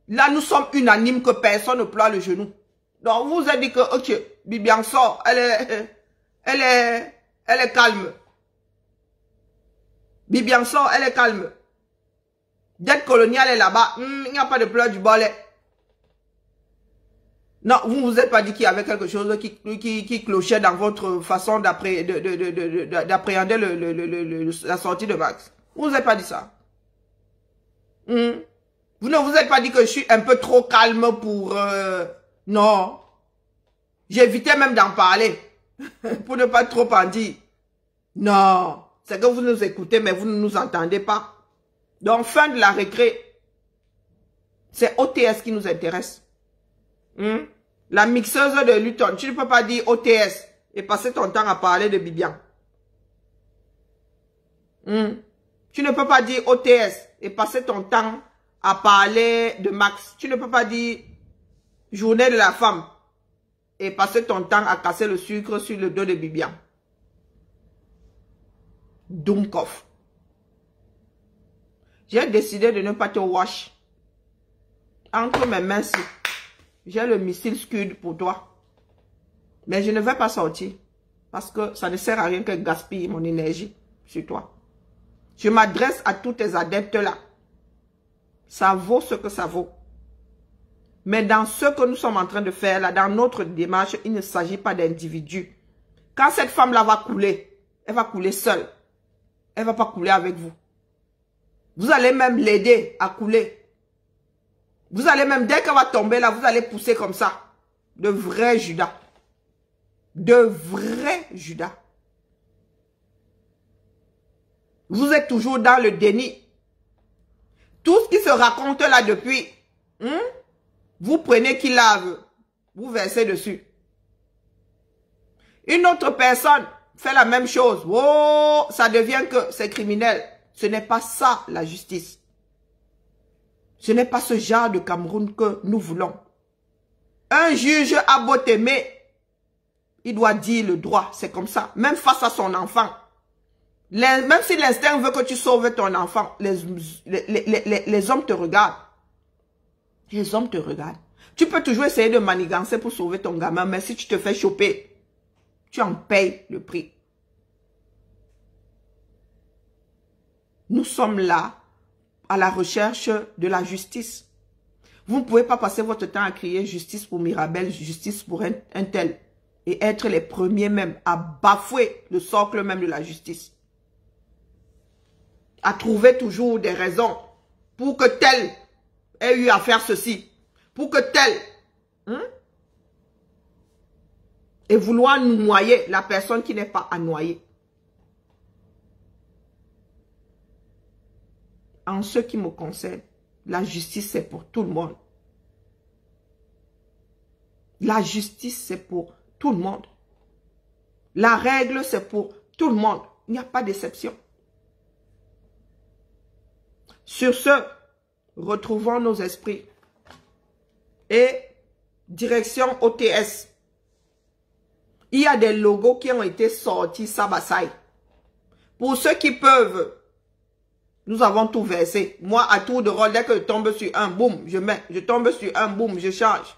Là, nous sommes unanimes que personne ne ploie le genou. Donc, vous avez dit que, ok, Bibian sort, elle est calme. Bibian sort, elle est calme. Dette coloniale est là-bas, il n'y a pas de pleurs du bolet. Non, vous ne vous êtes pas dit qu'il y avait quelque chose qui clochait dans votre façon d'appréhender la sortie de Max. Vous ne vous êtes pas dit ça. Vous ne vous êtes pas dit que je suis un peu trop calme pour... Non. J'évitais même d'en parler. Pour ne pas trop en dire. Non. C'est que vous nous écoutez, mais vous ne nous entendez pas. Donc, fin de la récré. C'est OTS qui nous intéresse. La mixeuse de Luton. Tu ne peux pas dire OTS et passer ton temps à parler de Bibian. Tu ne peux pas dire OTS et passer ton temps à parler de Max. Tu ne peux pas dire journée de la femme et passer ton temps à casser le sucre sur le dos de Bibian. Dunkov. J'ai décidé de ne pas te wash. Entre mes mains, j'ai le missile Scud pour toi. Mais je ne vais pas sortir. Parce que ça ne sert à rien que gaspiller mon énergie sur toi. Je m'adresse à tous tes adeptes là. Ça vaut ce que ça vaut. Mais dans ce que nous sommes en train de faire là, dans notre démarche, il ne s'agit pas d'individus. Quand cette femme-là va couler, elle va couler seule. Elle ne va pas couler avec vous. Vous allez même l'aider à couler. Vous allez même, dès qu'elle va tomber là, vous allez pousser comme ça. De vrais Judas. De vrais Judas. Vous êtes toujours dans le déni. Tout ce qui se raconte là depuis, vous prenez qui lave, vous versez dessus. Une autre personne fait la même chose. Oh, ça devient que c'est criminel. Ce n'est pas ça la justice. Ce n'est pas ce genre de Cameroun que nous voulons. Un juge a beau t'aimer, il doit dire le droit. C'est comme ça. Même face à son enfant. Même si l'instinct veut que tu sauves ton enfant, les hommes te regardent. Les hommes te regardent. Tu peux toujours essayer de manigancer pour sauver ton gamin, mais si tu te fais choper, tu en payes le prix. Nous sommes là à la recherche de la justice. Vous ne pouvez pas passer votre temps à crier justice pour Mirabel, justice pour un tel, et être les premiers même à bafouer le socle même de la justice. À trouver toujours des raisons pour que tel ait eu à faire ceci, pour que tel, et vouloir noyer la personne qui n'est pas à noyer. En ce qui me concerne, la justice c'est pour tout le monde. La justice c'est pour tout le monde. La règle c'est pour tout le monde. Il n'y a pas d'exception. Sur ce, retrouvons nos esprits. Et direction OTS. Il y a des logos qui ont été sortis Sabasai. Pour ceux qui peuvent, nous avons tout versé. Moi, à tour de rôle, dès que je tombe sur un, boum, je mets. Je tombe sur un, boum, je change.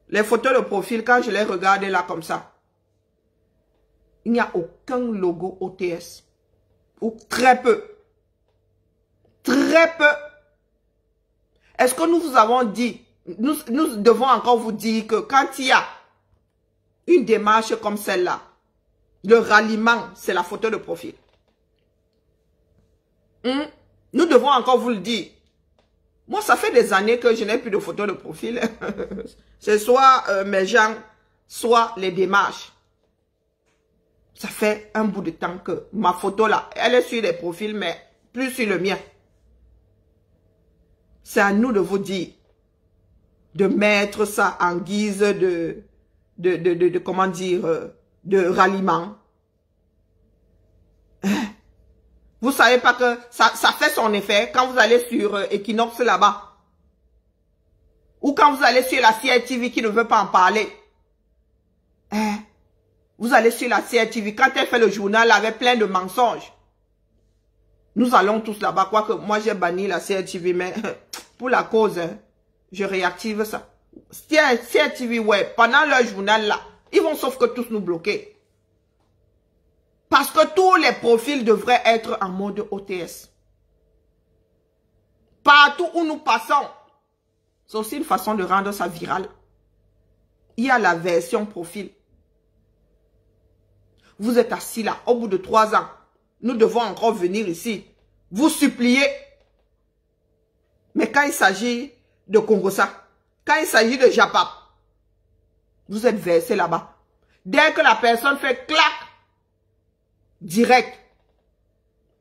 Les photos de profil, quand je les regarde là comme ça, il n'y a aucun logo OTS. Ou très peu. Très peu. Est-ce que nous vous avons dit, nous devons encore vous dire que quand il y a une démarche comme celle-là, le ralliement, c'est la photo de profil. Nous devons encore vous le dire. Moi, ça fait des années que je n'ai plus de photo de profil. C'est soit mes gens, soit les démarches. Ça fait un bout de temps que ma photo là, elle est sur les profils, mais plus sur le mien. C'est à nous de vous dire, de mettre ça en guise de comment dire, de ralliement. Vous savez pas que ça fait son effet quand vous allez sur Equinox là-bas. Ou quand vous allez sur la CRTV qui ne veut pas en parler. Vous allez sur la CRTV, quand elle fait le journal avec plein de mensonges. Nous allons tous là-bas, quoique moi j'ai banni la CRTV, mais pour la cause, je réactive ça. CRTV, ouais, pendant leur journal là, ils vont sauf que tous nous bloquer. Parce que tous les profils devraient être en mode OTS. Partout où nous passons, C'est aussi une façon de rendre ça viral. Il y a la version profil. Vous êtes assis là, au bout de 3 ans. Nous devons encore venir ici. Vous supplier. Mais quand il s'agit de Congosa, quand il s'agit de Japap, vous êtes versé là-bas. Dès que la personne fait clac, direct,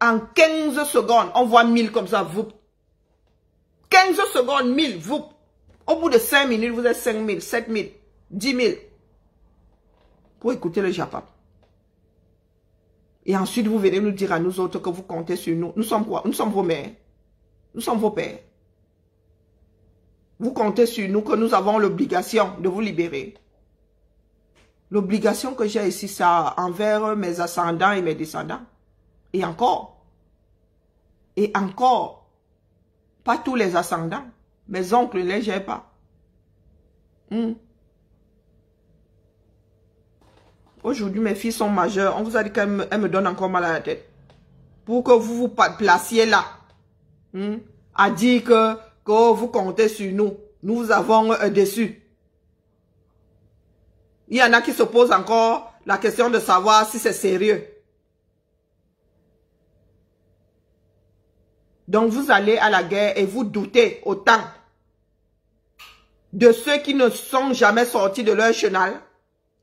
en 15 secondes, on voit 1000 comme ça, vous. 15 secondes, 1000, vous. Au bout de 5 minutes, vous êtes 5000, 7000, 10 000. Pour écouter le Japap. Et ensuite, vous venez nous dire à nous autres que vous comptez sur nous. Nous sommes quoi? Nous sommes vos mères. Nous sommes vos pères. Vous comptez sur nous que nous avons l'obligation de vous libérer. L'obligation que j'ai ici, ça envers mes ascendants et mes descendants. Et encore. Et encore. Pas tous les ascendants. Mes oncles ne les gèrent pas. Aujourd'hui, mes filles sont majeures. On vous a dit qu'elles me donnent encore mal à la tête. Pour que vous vous placiez là. À dire que vous comptez sur nous. Nous vous avons déçus. Il y en a qui se posent encore la question de savoir si c'est sérieux. Donc vous allez à la guerre et vous doutez autant de ceux qui ne sont jamais sortis de leur chenal.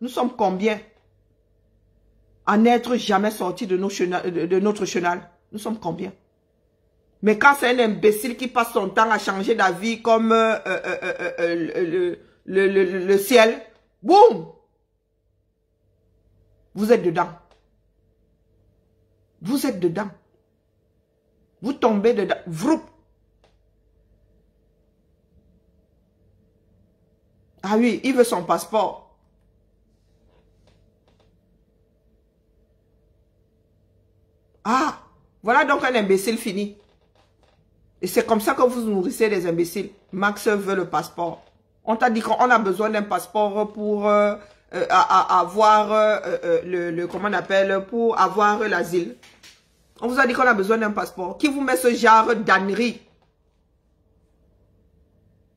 Nous sommes combien à n'être jamais sortis de notre chenal? Nous sommes combien? Mais quand c'est un imbécile qui passe son temps à changer d'avis comme le ciel, boum! Vous êtes dedans. Vous êtes dedans. Vous tombez dedans. Vroup. Ah oui, il veut son passeport. Ah, voilà donc un imbécile fini. Et c'est comme ça que vous nourrissez des imbéciles. Max veut le passeport. On t'a dit qu'on a besoin d'un passeport pour avoir comment on appelle, pour avoir l'asile. On vous a dit qu'on a besoin d'un passeport. Qui vous met ce genre d'ânerie?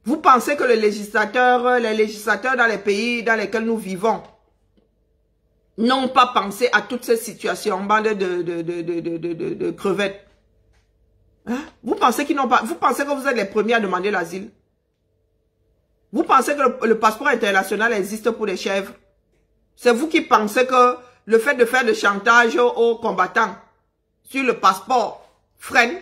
Vous pensez que les législateurs dans les pays dans lesquels nous vivons n'ont pas pensé à toutes ces situations, bande de crevettes? Hein? Vous pensez qu'ils n'ont pas, vous pensez que vous êtes les premiers à demander l'asile? Vous pensez que le passeport international existe pour les chèvres? C'est vous qui pensez que le fait de faire de chantage aux combattants sur le passeport freine?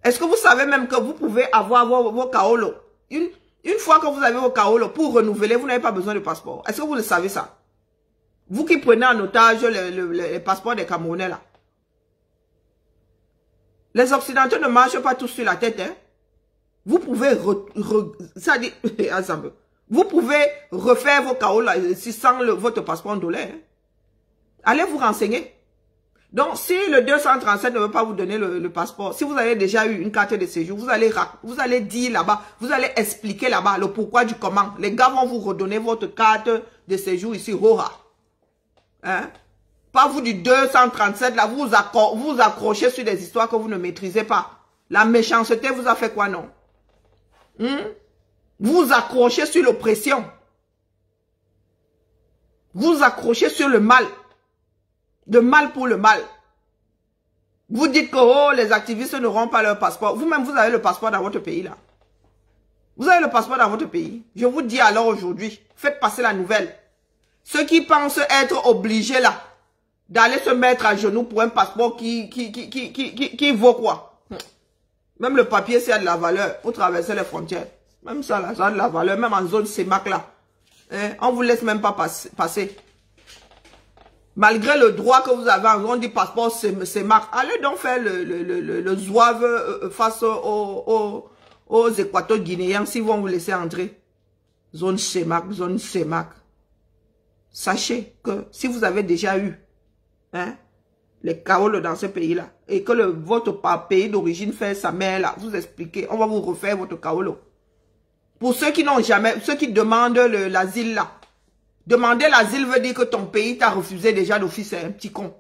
Est-ce que vous savez même que vous pouvez avoir vos kaolo? Une fois que vous avez vos kaolo, pour renouveler, vous n'avez pas besoin de passeport. Est-ce que vous le savez ça? Vous qui prenez en otage les passeports des Camerounais là. Les Occidentaux ne marchent pas tous sur la tête. Hein? Vous pouvez vous pouvez refaire vos kaolo sans votre passeport dollar. Hein? Allez vous renseigner. Donc, si le 237 ne veut pas vous donner le passeport, si vous avez déjà eu une carte de séjour, vous allez dire là-bas, vous allez expliquer là-bas le pourquoi du comment. Les gars vont vous redonner votre carte de séjour ici, Roha. Hein? Pas vous du 237, là, vous accrochez sur des histoires que vous ne maîtrisez pas. La méchanceté vous a fait quoi, non? Vous accrochez sur l'oppression. Vous accrochez sur le mal. De mal pour le mal. Vous dites que oh, les activistes n'auront pas leur passeport. Vous-même, vous avez le passeport dans votre pays, là. Vous avez le passeport dans votre pays. Je vous dis alors aujourd'hui, faites passer la nouvelle. Ceux qui pensent être obligés, là, d'aller se mettre à genoux pour un passeport qui vaut quoi? Même le papier, c'est de la valeur pour traverser les frontières. Même ça, là, ça a de la valeur. Même en zone CEMAC, là. Hein? On ne vous laisse même pas passer. Malgré le droit que vous avez, on dit passeport CEMAC. Allez donc faire le zouave face aux Équato-Guinéens s'ils vont vous laisser entrer. Zone CEMAC, zone CEMAC. Sachez que si vous avez déjà eu les kaolos dans ce pays-là et que votre pays d'origine fait sa mère là, vous expliquez, on va vous refaire votre kaolo. Pour ceux qui n'ont jamais, ceux qui demandent l'asile là, demander l'asile veut dire que ton pays t'a refusé déjà d'office, c'est un petit con.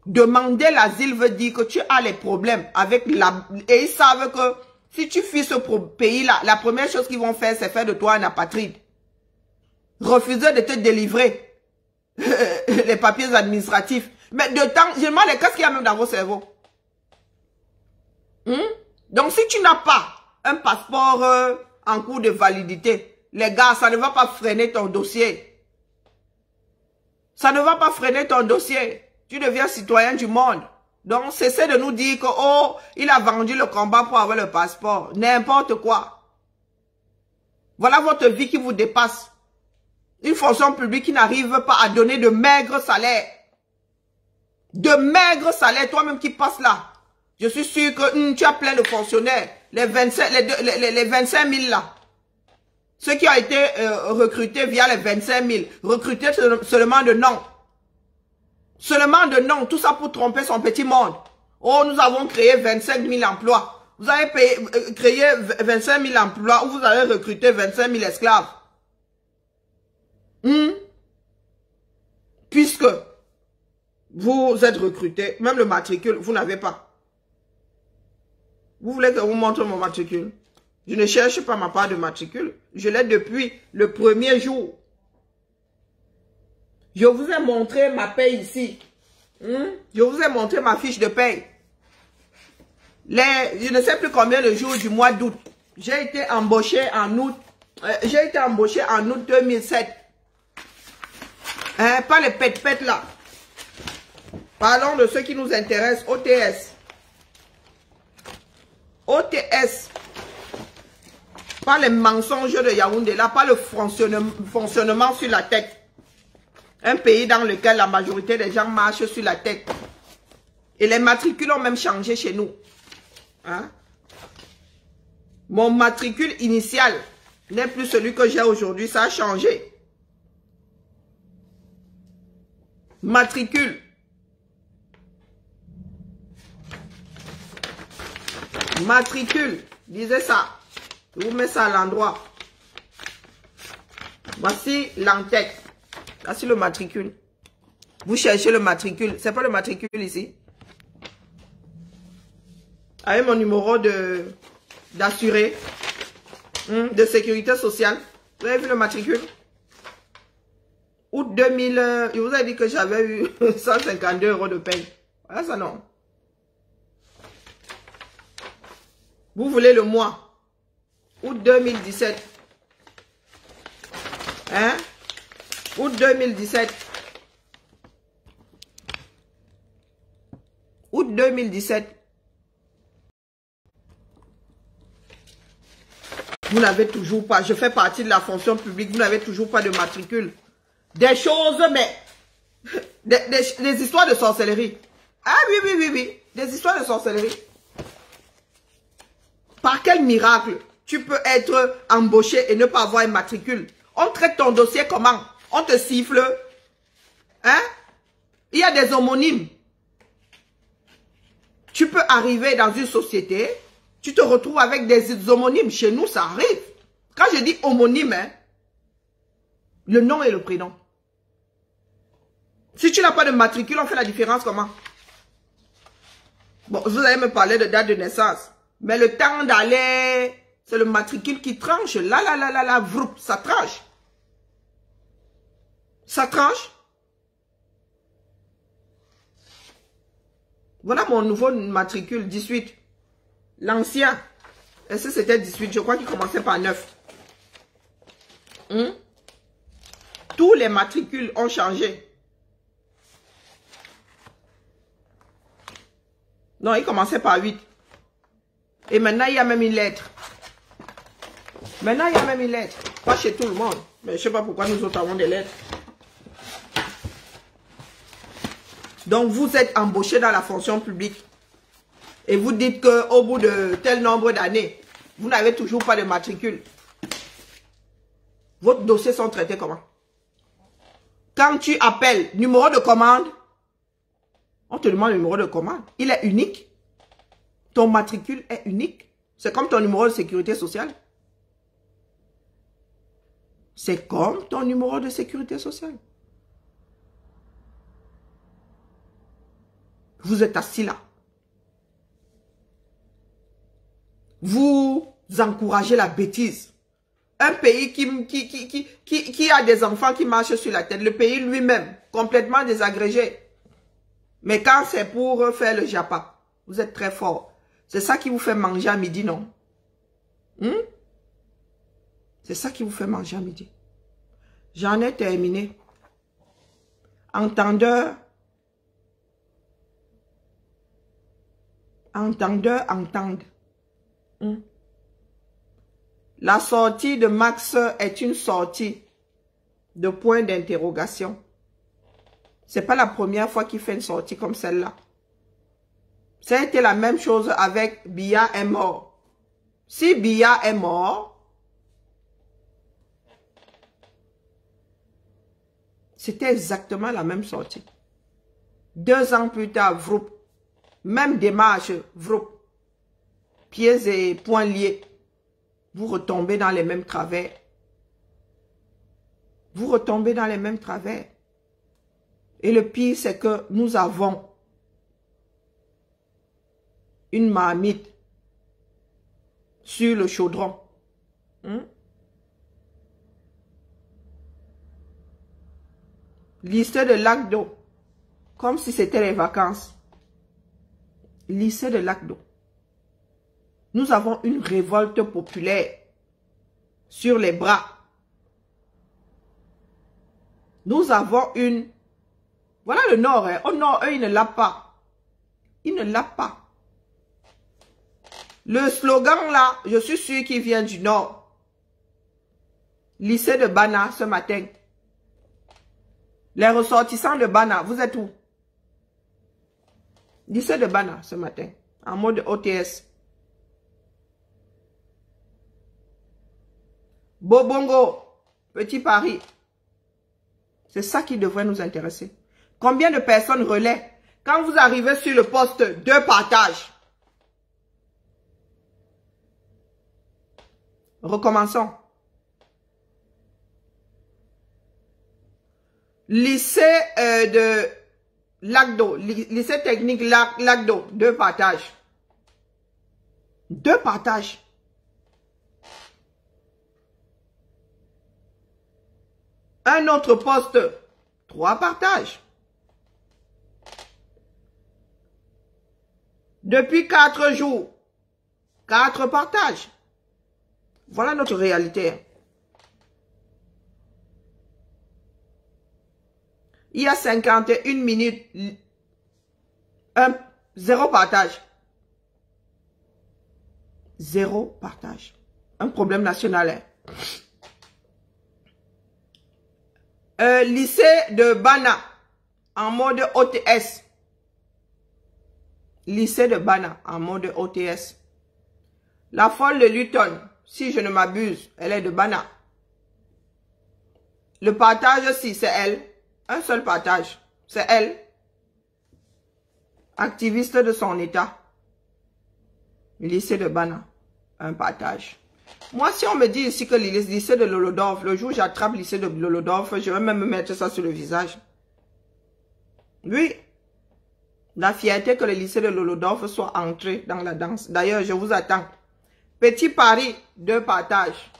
Demander l'asile veut dire que tu as les problèmes avec la... Et ils savent que si tu fuis ce pays-là, la première chose qu'ils vont faire, c'est faire de toi un apatride. Refuser de te délivrer les papiers administratifs. Mais de temps, je me demande qu'est-ce qu'il y a même dans vos cerveaux. Donc si tu n'as pas un passeport en cours de validité, les gars, ça ne va pas freiner ton dossier. Ça ne va pas freiner ton dossier. Tu deviens citoyen du monde. Donc, cessez de nous dire que, oh, il a vendu le combat pour avoir le passeport. N'importe quoi. Voilà votre vie qui vous dépasse. Une fonction publique qui n'arrive pas à donner de maigres salaires. De maigres salaires, toi-même qui passes là. Je suis sûr que tu as plein de fonctionnaires. Les 25 000 là. Ceux qui ont été recrutés via les 25 000. Recrutés seulement de nom. Seulement de nom. Tout ça pour tromper son petit monde. Oh, nous avons créé 25 000 emplois. Vous avez créé 25 000 emplois où vous avez recruté 25 000 esclaves. Puisque vous êtes recruté, même le matricule, vous n'avez pas. Vous voulez que je vous montre mon matricule? Je ne cherche pas ma part de matricule. Je l'ai depuis le premier jour. Je vous ai montré ma paye ici. Je vous ai montré ma fiche de paye. Je ne sais plus combien de jours du mois d'août. J'ai été embauché en août. J'ai été embauché en août 2007. Pas les pète-pète là. Parlons de ce qui nous intéresse. OTS. OTS. Pas les mensonges de Yaoundé là. Pas le fonctionnement sur la tête. Un pays dans lequel la majorité des gens marchent sur la tête. Et les matricules ont même changé chez nous. Mon matricule initial n'est plus celui que j'ai aujourd'hui. Ça a changé. Matricule. Matricule. Disez ça. Je vous mets ça à l'endroit. Voici l'entête. Voici le matricule. Vous cherchez le matricule. C'est pas le matricule ici. Avec mon numéro d'assuré. De sécurité sociale. Vous avez vu le matricule? Août 2000. Je vous ai dit que j'avais eu 152 € de paye. Voilà ça non. Vous voulez le mois? Août 2017. Août 2017. Août 2017. Vous n'avez toujours pas, je fais partie de la fonction publique, vous n'avez toujours pas de matricule. Des choses, mais... Des histoires de sorcellerie. Ah oui. Des histoires de sorcellerie. Par quel miracle tu peux être embauché et ne pas avoir un matricule? On traite ton dossier comment? On te siffle. Il y a des homonymes. Tu peux arriver dans une société, tu te retrouves avec des homonymes. Chez nous, ça arrive. Quand je dis homonyme, le nom et le prénom. Si tu n'as pas de matricule, on fait la différence comment? Bon, vous allez me parler de date de naissance. Mais le temps d'aller, c'est le matricule qui tranche. Là, vroup, ça tranche. Ça tranche. Voilà mon nouveau matricule, 18. L'ancien, est-ce que c'était 18? Je crois qu'il commençait par 9. Tous les matricules ont changé. Non, il commençait par 8. Et maintenant, il y a même une lettre. Maintenant, il y a même une lettre. Pas chez tout le monde. Mais je ne sais pas pourquoi nous autres avons des lettres. Donc, vous êtes embauché dans la fonction publique. Et vous dites qu'au bout de tel nombre d'années, vous n'avez toujours pas de matricule. Vos dossiers sont traités comment? Quand tu appelles numéro de commande, on te demande le numéro de commande. Il est unique. Ton matricule est unique. C'est comme ton numéro de sécurité sociale. C'est comme ton numéro de sécurité sociale. Vous êtes assis là. Vous encouragez la bêtise. Un pays qui a des enfants qui marchent sur la tête. Le pays lui-même, complètement désagrégé. Mais quand c'est pour faire le japa, vous êtes très fort. C'est ça qui vous fait manger à midi, non? C'est ça qui vous fait manger à midi. J'en ai terminé. Entendeur. Entendeur, entende. La sortie de Max est une sortie de point d'interrogation. C'est pas la première fois qu'il fait une sortie comme celle-là. Ça a été la même chose avec Biya est mort. Si Biya est mort, c'était exactement la même sortie. 2 ans plus tard, vroup. Même démarche, vroup. Pieds et poings liés. Vous retombez dans les mêmes travers. Vous retombez dans les mêmes travers. Et le pire, c'est que nous avons une marmite sur le chaudron. Lycée de Lac d'eau. Comme si c'était les vacances. Lycée de Lac d'eau. Nous avons une révolte populaire sur les bras. Nous avons une... Voilà le Nord. Hein. Au Nord, eux, ils ne l'ont pas. Ils ne l'ont pas. Le slogan là, je suis sûr qu'il vient du Nord. Lycée de Bana ce matin. Les ressortissants de Bana, vous êtes où? Lycée de Bana ce matin, en mode OTS. Bobongo, Petit Paris. C'est ça qui devrait nous intéresser. Combien de personnes relaient? Quand vous arrivez sur le poste de partage. Recommençons. Lycée de Lac d'eau. Lycée technique Lac d'eau. 2 partages. 2 partages. Un autre poste. 3 partages. Depuis 4 jours. 4 partages. Voilà notre réalité. Il y a 51 minutes. 0 partage. 0 partage. Un problème national. Lycée de Bana. En mode OTS. Lycée de Bana. En mode OTS. La folle de Luton. Si je ne m'abuse, elle est de Bana. Le partage, si c'est elle. Un seul partage. C'est elle. Activiste de son état. Lycée de Bana. Un partage. Moi, si on me dit ici que le lycée de Lolodorf, le jour où j'attrape le lycée de Lolodorf, je vais même me mettre ça sur le visage. Oui. La fierté que le lycée de Lolodorf soit entré dans la danse. D'ailleurs, je vous attends. Petit Paris, 2 partages.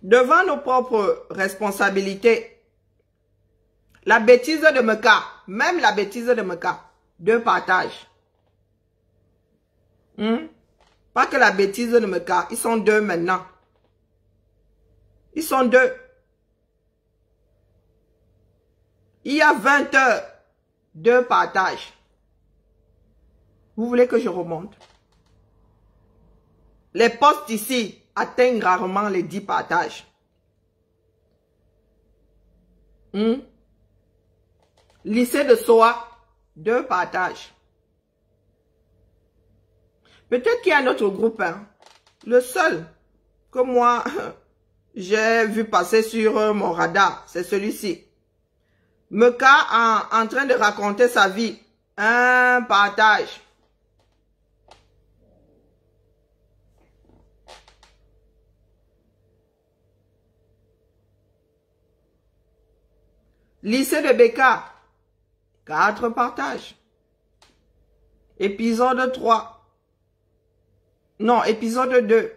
Devant nos propres responsabilités, la bêtise de Meka, même la bêtise de Meka, 2 partages. Pas que la bêtise de Meka, ils sont 2 maintenant. Ils sont 2. Il y a 20 heures, 2 partages. Vous voulez que je remonte? Les postes ici atteignent rarement les 10 partages. Lycée de Soa, 2 partages. Peut-être qu'il y a un autre groupe. Hein. Le seul que moi, j'ai vu passer sur mon radar, c'est celui-ci. Meka en train de raconter sa vie. Un partage. Lycée de Beka, 4 partages. Épisode 3. Non, épisode 2.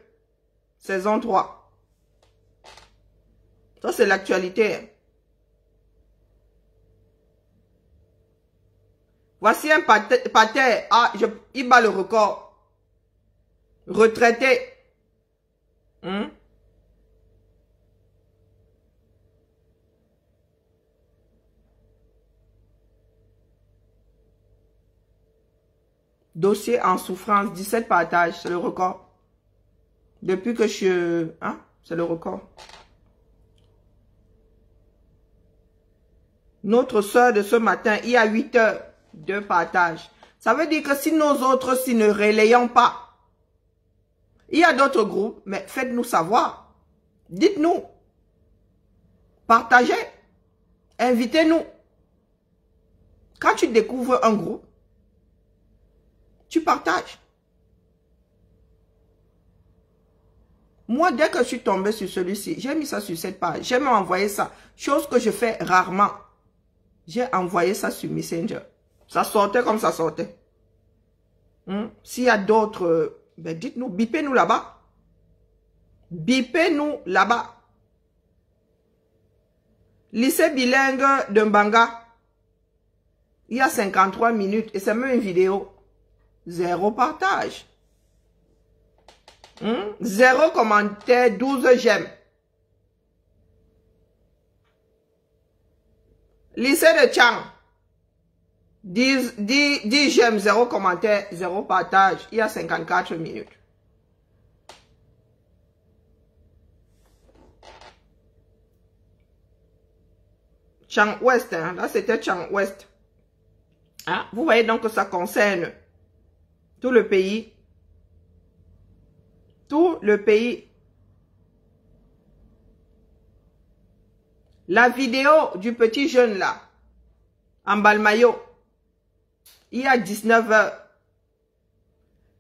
Saison 3. Ça, c'est l'actualité. Voici un pater. Ah, il bat le record. Retraité. Dossier en souffrance, 17 partages, c'est le record. Depuis que je... Hein? C'est le record. Notre soeur de ce matin, il y a 8 heures, 2 partages. Ça veut dire que si nos autres, si ne relayons pas, il y a d'autres groupes, mais faites-nous savoir. Dites-nous. Partagez. Invitez-nous. Quand tu découvres un groupe, tu partages. Moi, dès que je suis tombée sur celui-ci, j'ai mis ça sur cette page. J'ai même envoyé ça. Chose que je fais rarement. J'ai envoyé ça sur Messenger. Ça sortait comme ça sortait. S'il y a d'autres, ben dites-nous, bipez-nous là-bas. Bipez-nous là-bas. Lycée bilingue de Mbanga. Il y a 53 minutes et c'est même une vidéo. 0 partage. 0 commentaire, 12 j'aime. Lycée de Chang. 10 j'aime, 0 commentaire, 0 partage. Il y a 54 minutes. Chang Ouest, hein? Là c'était Chang Ouest. Hein? Vous voyez donc que ça concerne tout le pays. Tout le pays. La vidéo du petit jeune là, en Balmayo, il y a 19 heures.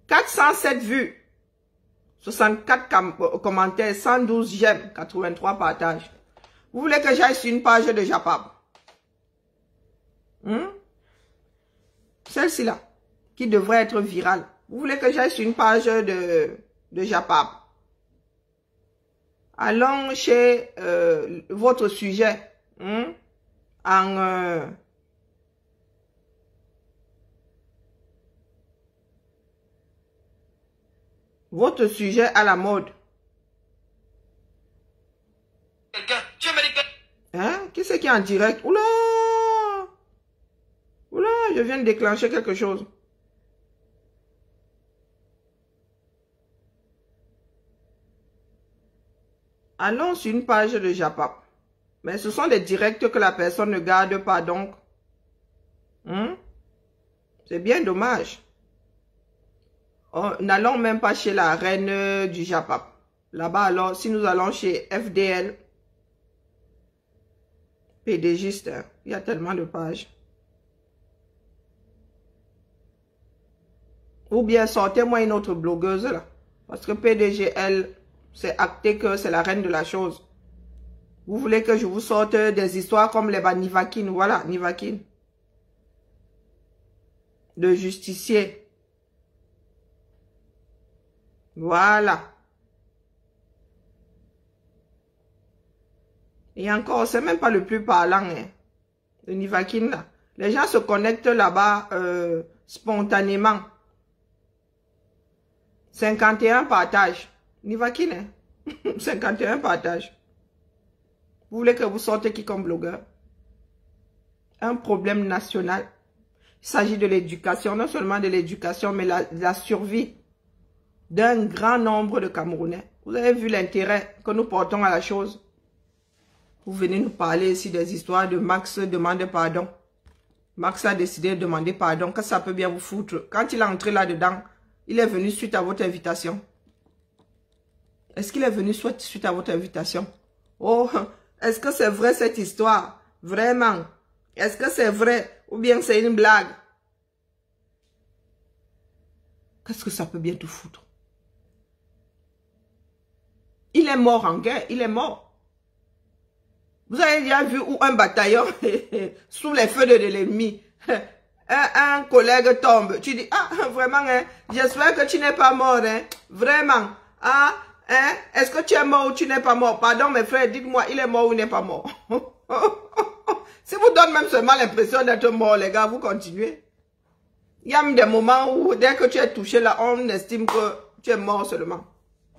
407 vues. 64 commentaires, 112 j'aime, 83 partages. Vous voulez que j'aille sur une page de Japab? Celle-ci là, qui devrait être virale. Vous voulez que j'aille sur une page de Japab? Allons chez votre sujet. Votre sujet à la mode. Hein? Qui c'est qui est en direct? Oula! Oula, je viens de déclencher quelque chose. Allons sur une page de Japap. Mais ce sont des directs que la personne ne garde pas, donc. C'est bien dommage. N'allons même pas chez la reine du Japap. Là-bas, alors, si nous allons chez FDL, PDGiste, hein, il y a tellement de pages. Ou bien sortez-moi une autre blogueuse là. Parce que PDGL, c'est acté que c'est la reine de la chose. Vous voulez que je vous sorte des histoires comme les Nivakin, voilà, Nivakin. De justicier. Voilà. Et encore, c'est même pas le plus parlant, hein, de Nivakin là. Les gens se connectent là-bas spontanément. 51 partages. Nivakin, hein? 51 partages. Vous voulez que vous sortez qui comme blogueur? Un problème national. Il s'agit de l'éducation, non seulement de l'éducation, mais la survie d'un grand nombre de Camerounais. Vous avez vu l'intérêt que nous portons à la chose. Vous venez nous parler ici des histoires de Max demande pardon. Max a décidé de demander pardon. Que ça peut bien vous foutre. Quand il est entré là-dedans, il est venu suite à votre invitation. Est-ce qu'il est venu suite à votre invitation? Oh, est-ce que c'est vrai cette histoire? Vraiment? Est-ce que c'est vrai? Ou bien c'est une blague? Qu'est-ce que ça peut bien te foutre? Il est mort en guerre. Il est mort. Vous avez déjà vu où un bataillon sous les feux de l'ennemi, un collègue tombe. Tu dis, ah, vraiment, hein, j'espère que tu n'es pas mort, hein, vraiment. Ah, hein, est-ce que tu es mort ou tu n'es pas mort? Pardon, mes frères, dites-moi, il est mort ou il n'est pas mort? Si vous donnez même seulement l'impression d'être mort, les gars, vous continuez. Il y a même des moments où, dès que tu es touché, là, on estime que tu es mort seulement.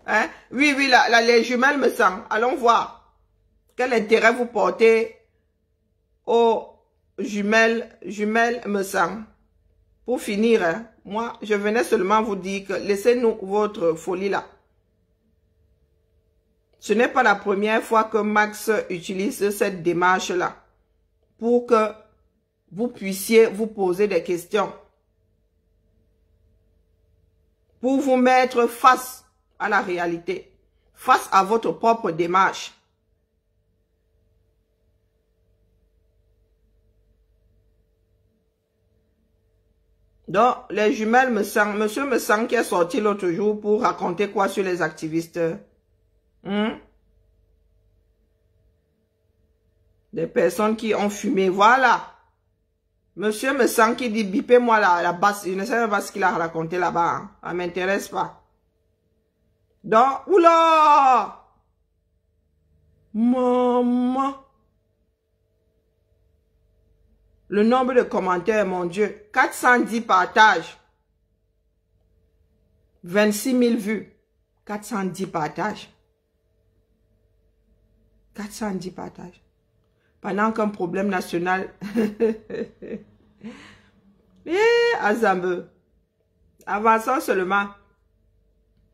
Hein? Oui, oui, les jumelles me sentent. Allons voir. Quel intérêt vous portez aux jumelles me sentent. Pour finir, hein, moi, je venais seulement vous dire que laissez-nous votre folie là. Ce n'est pas la première fois que Max utilise cette démarche-là pour que vous puissiez vous poser des questions. Pour vous mettre face à la réalité, face à votre propre démarche. Donc, les jumelles me sentent, monsieur me sent qui est sorti l'autre jour pour raconter quoi sur les activistes. Des personnes qui ont fumé, voilà. Monsieur me sent qui dit, bipez-moi la basse. Je ne sais même pas ce qu'il a raconté là-bas. Hein. Ça ne m'intéresse pas. Donc, oula! Maman! Le nombre de commentaires, mon Dieu. 410 partages. 26 000 vues. 410 partages. 410 partages. Pendant qu'un problème national... Azambe. Avançons seulement.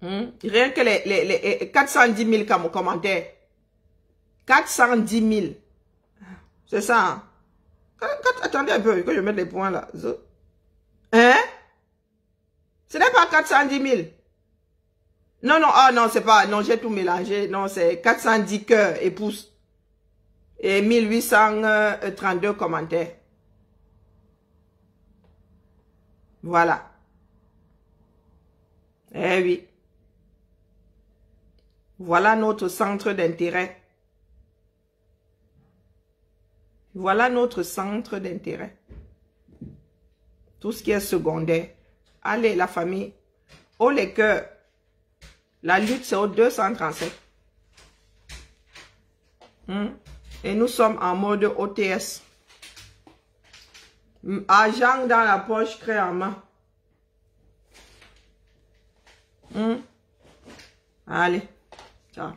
Rien que les 410 000 commentaires. 410 000. C'est ça, hein? Attendez un peu, que je mette les points là. Hein? Ce n'est pas 410 000. Non, non, ah non, c'est pas, non, j'ai tout mélangé. Non, c'est 410 cœurs et pouces. Et 1832 commentaires. Voilà. Eh oui. Voilà notre centre d'intérêt. Voilà notre centre d'intérêt. Tout ce qui est secondaire. Allez, la famille. Oh, les cœurs. La lutte, c'est au 237. Et nous sommes en mode OTS. Argent dans la poche, craie en main. Allez. Ciao.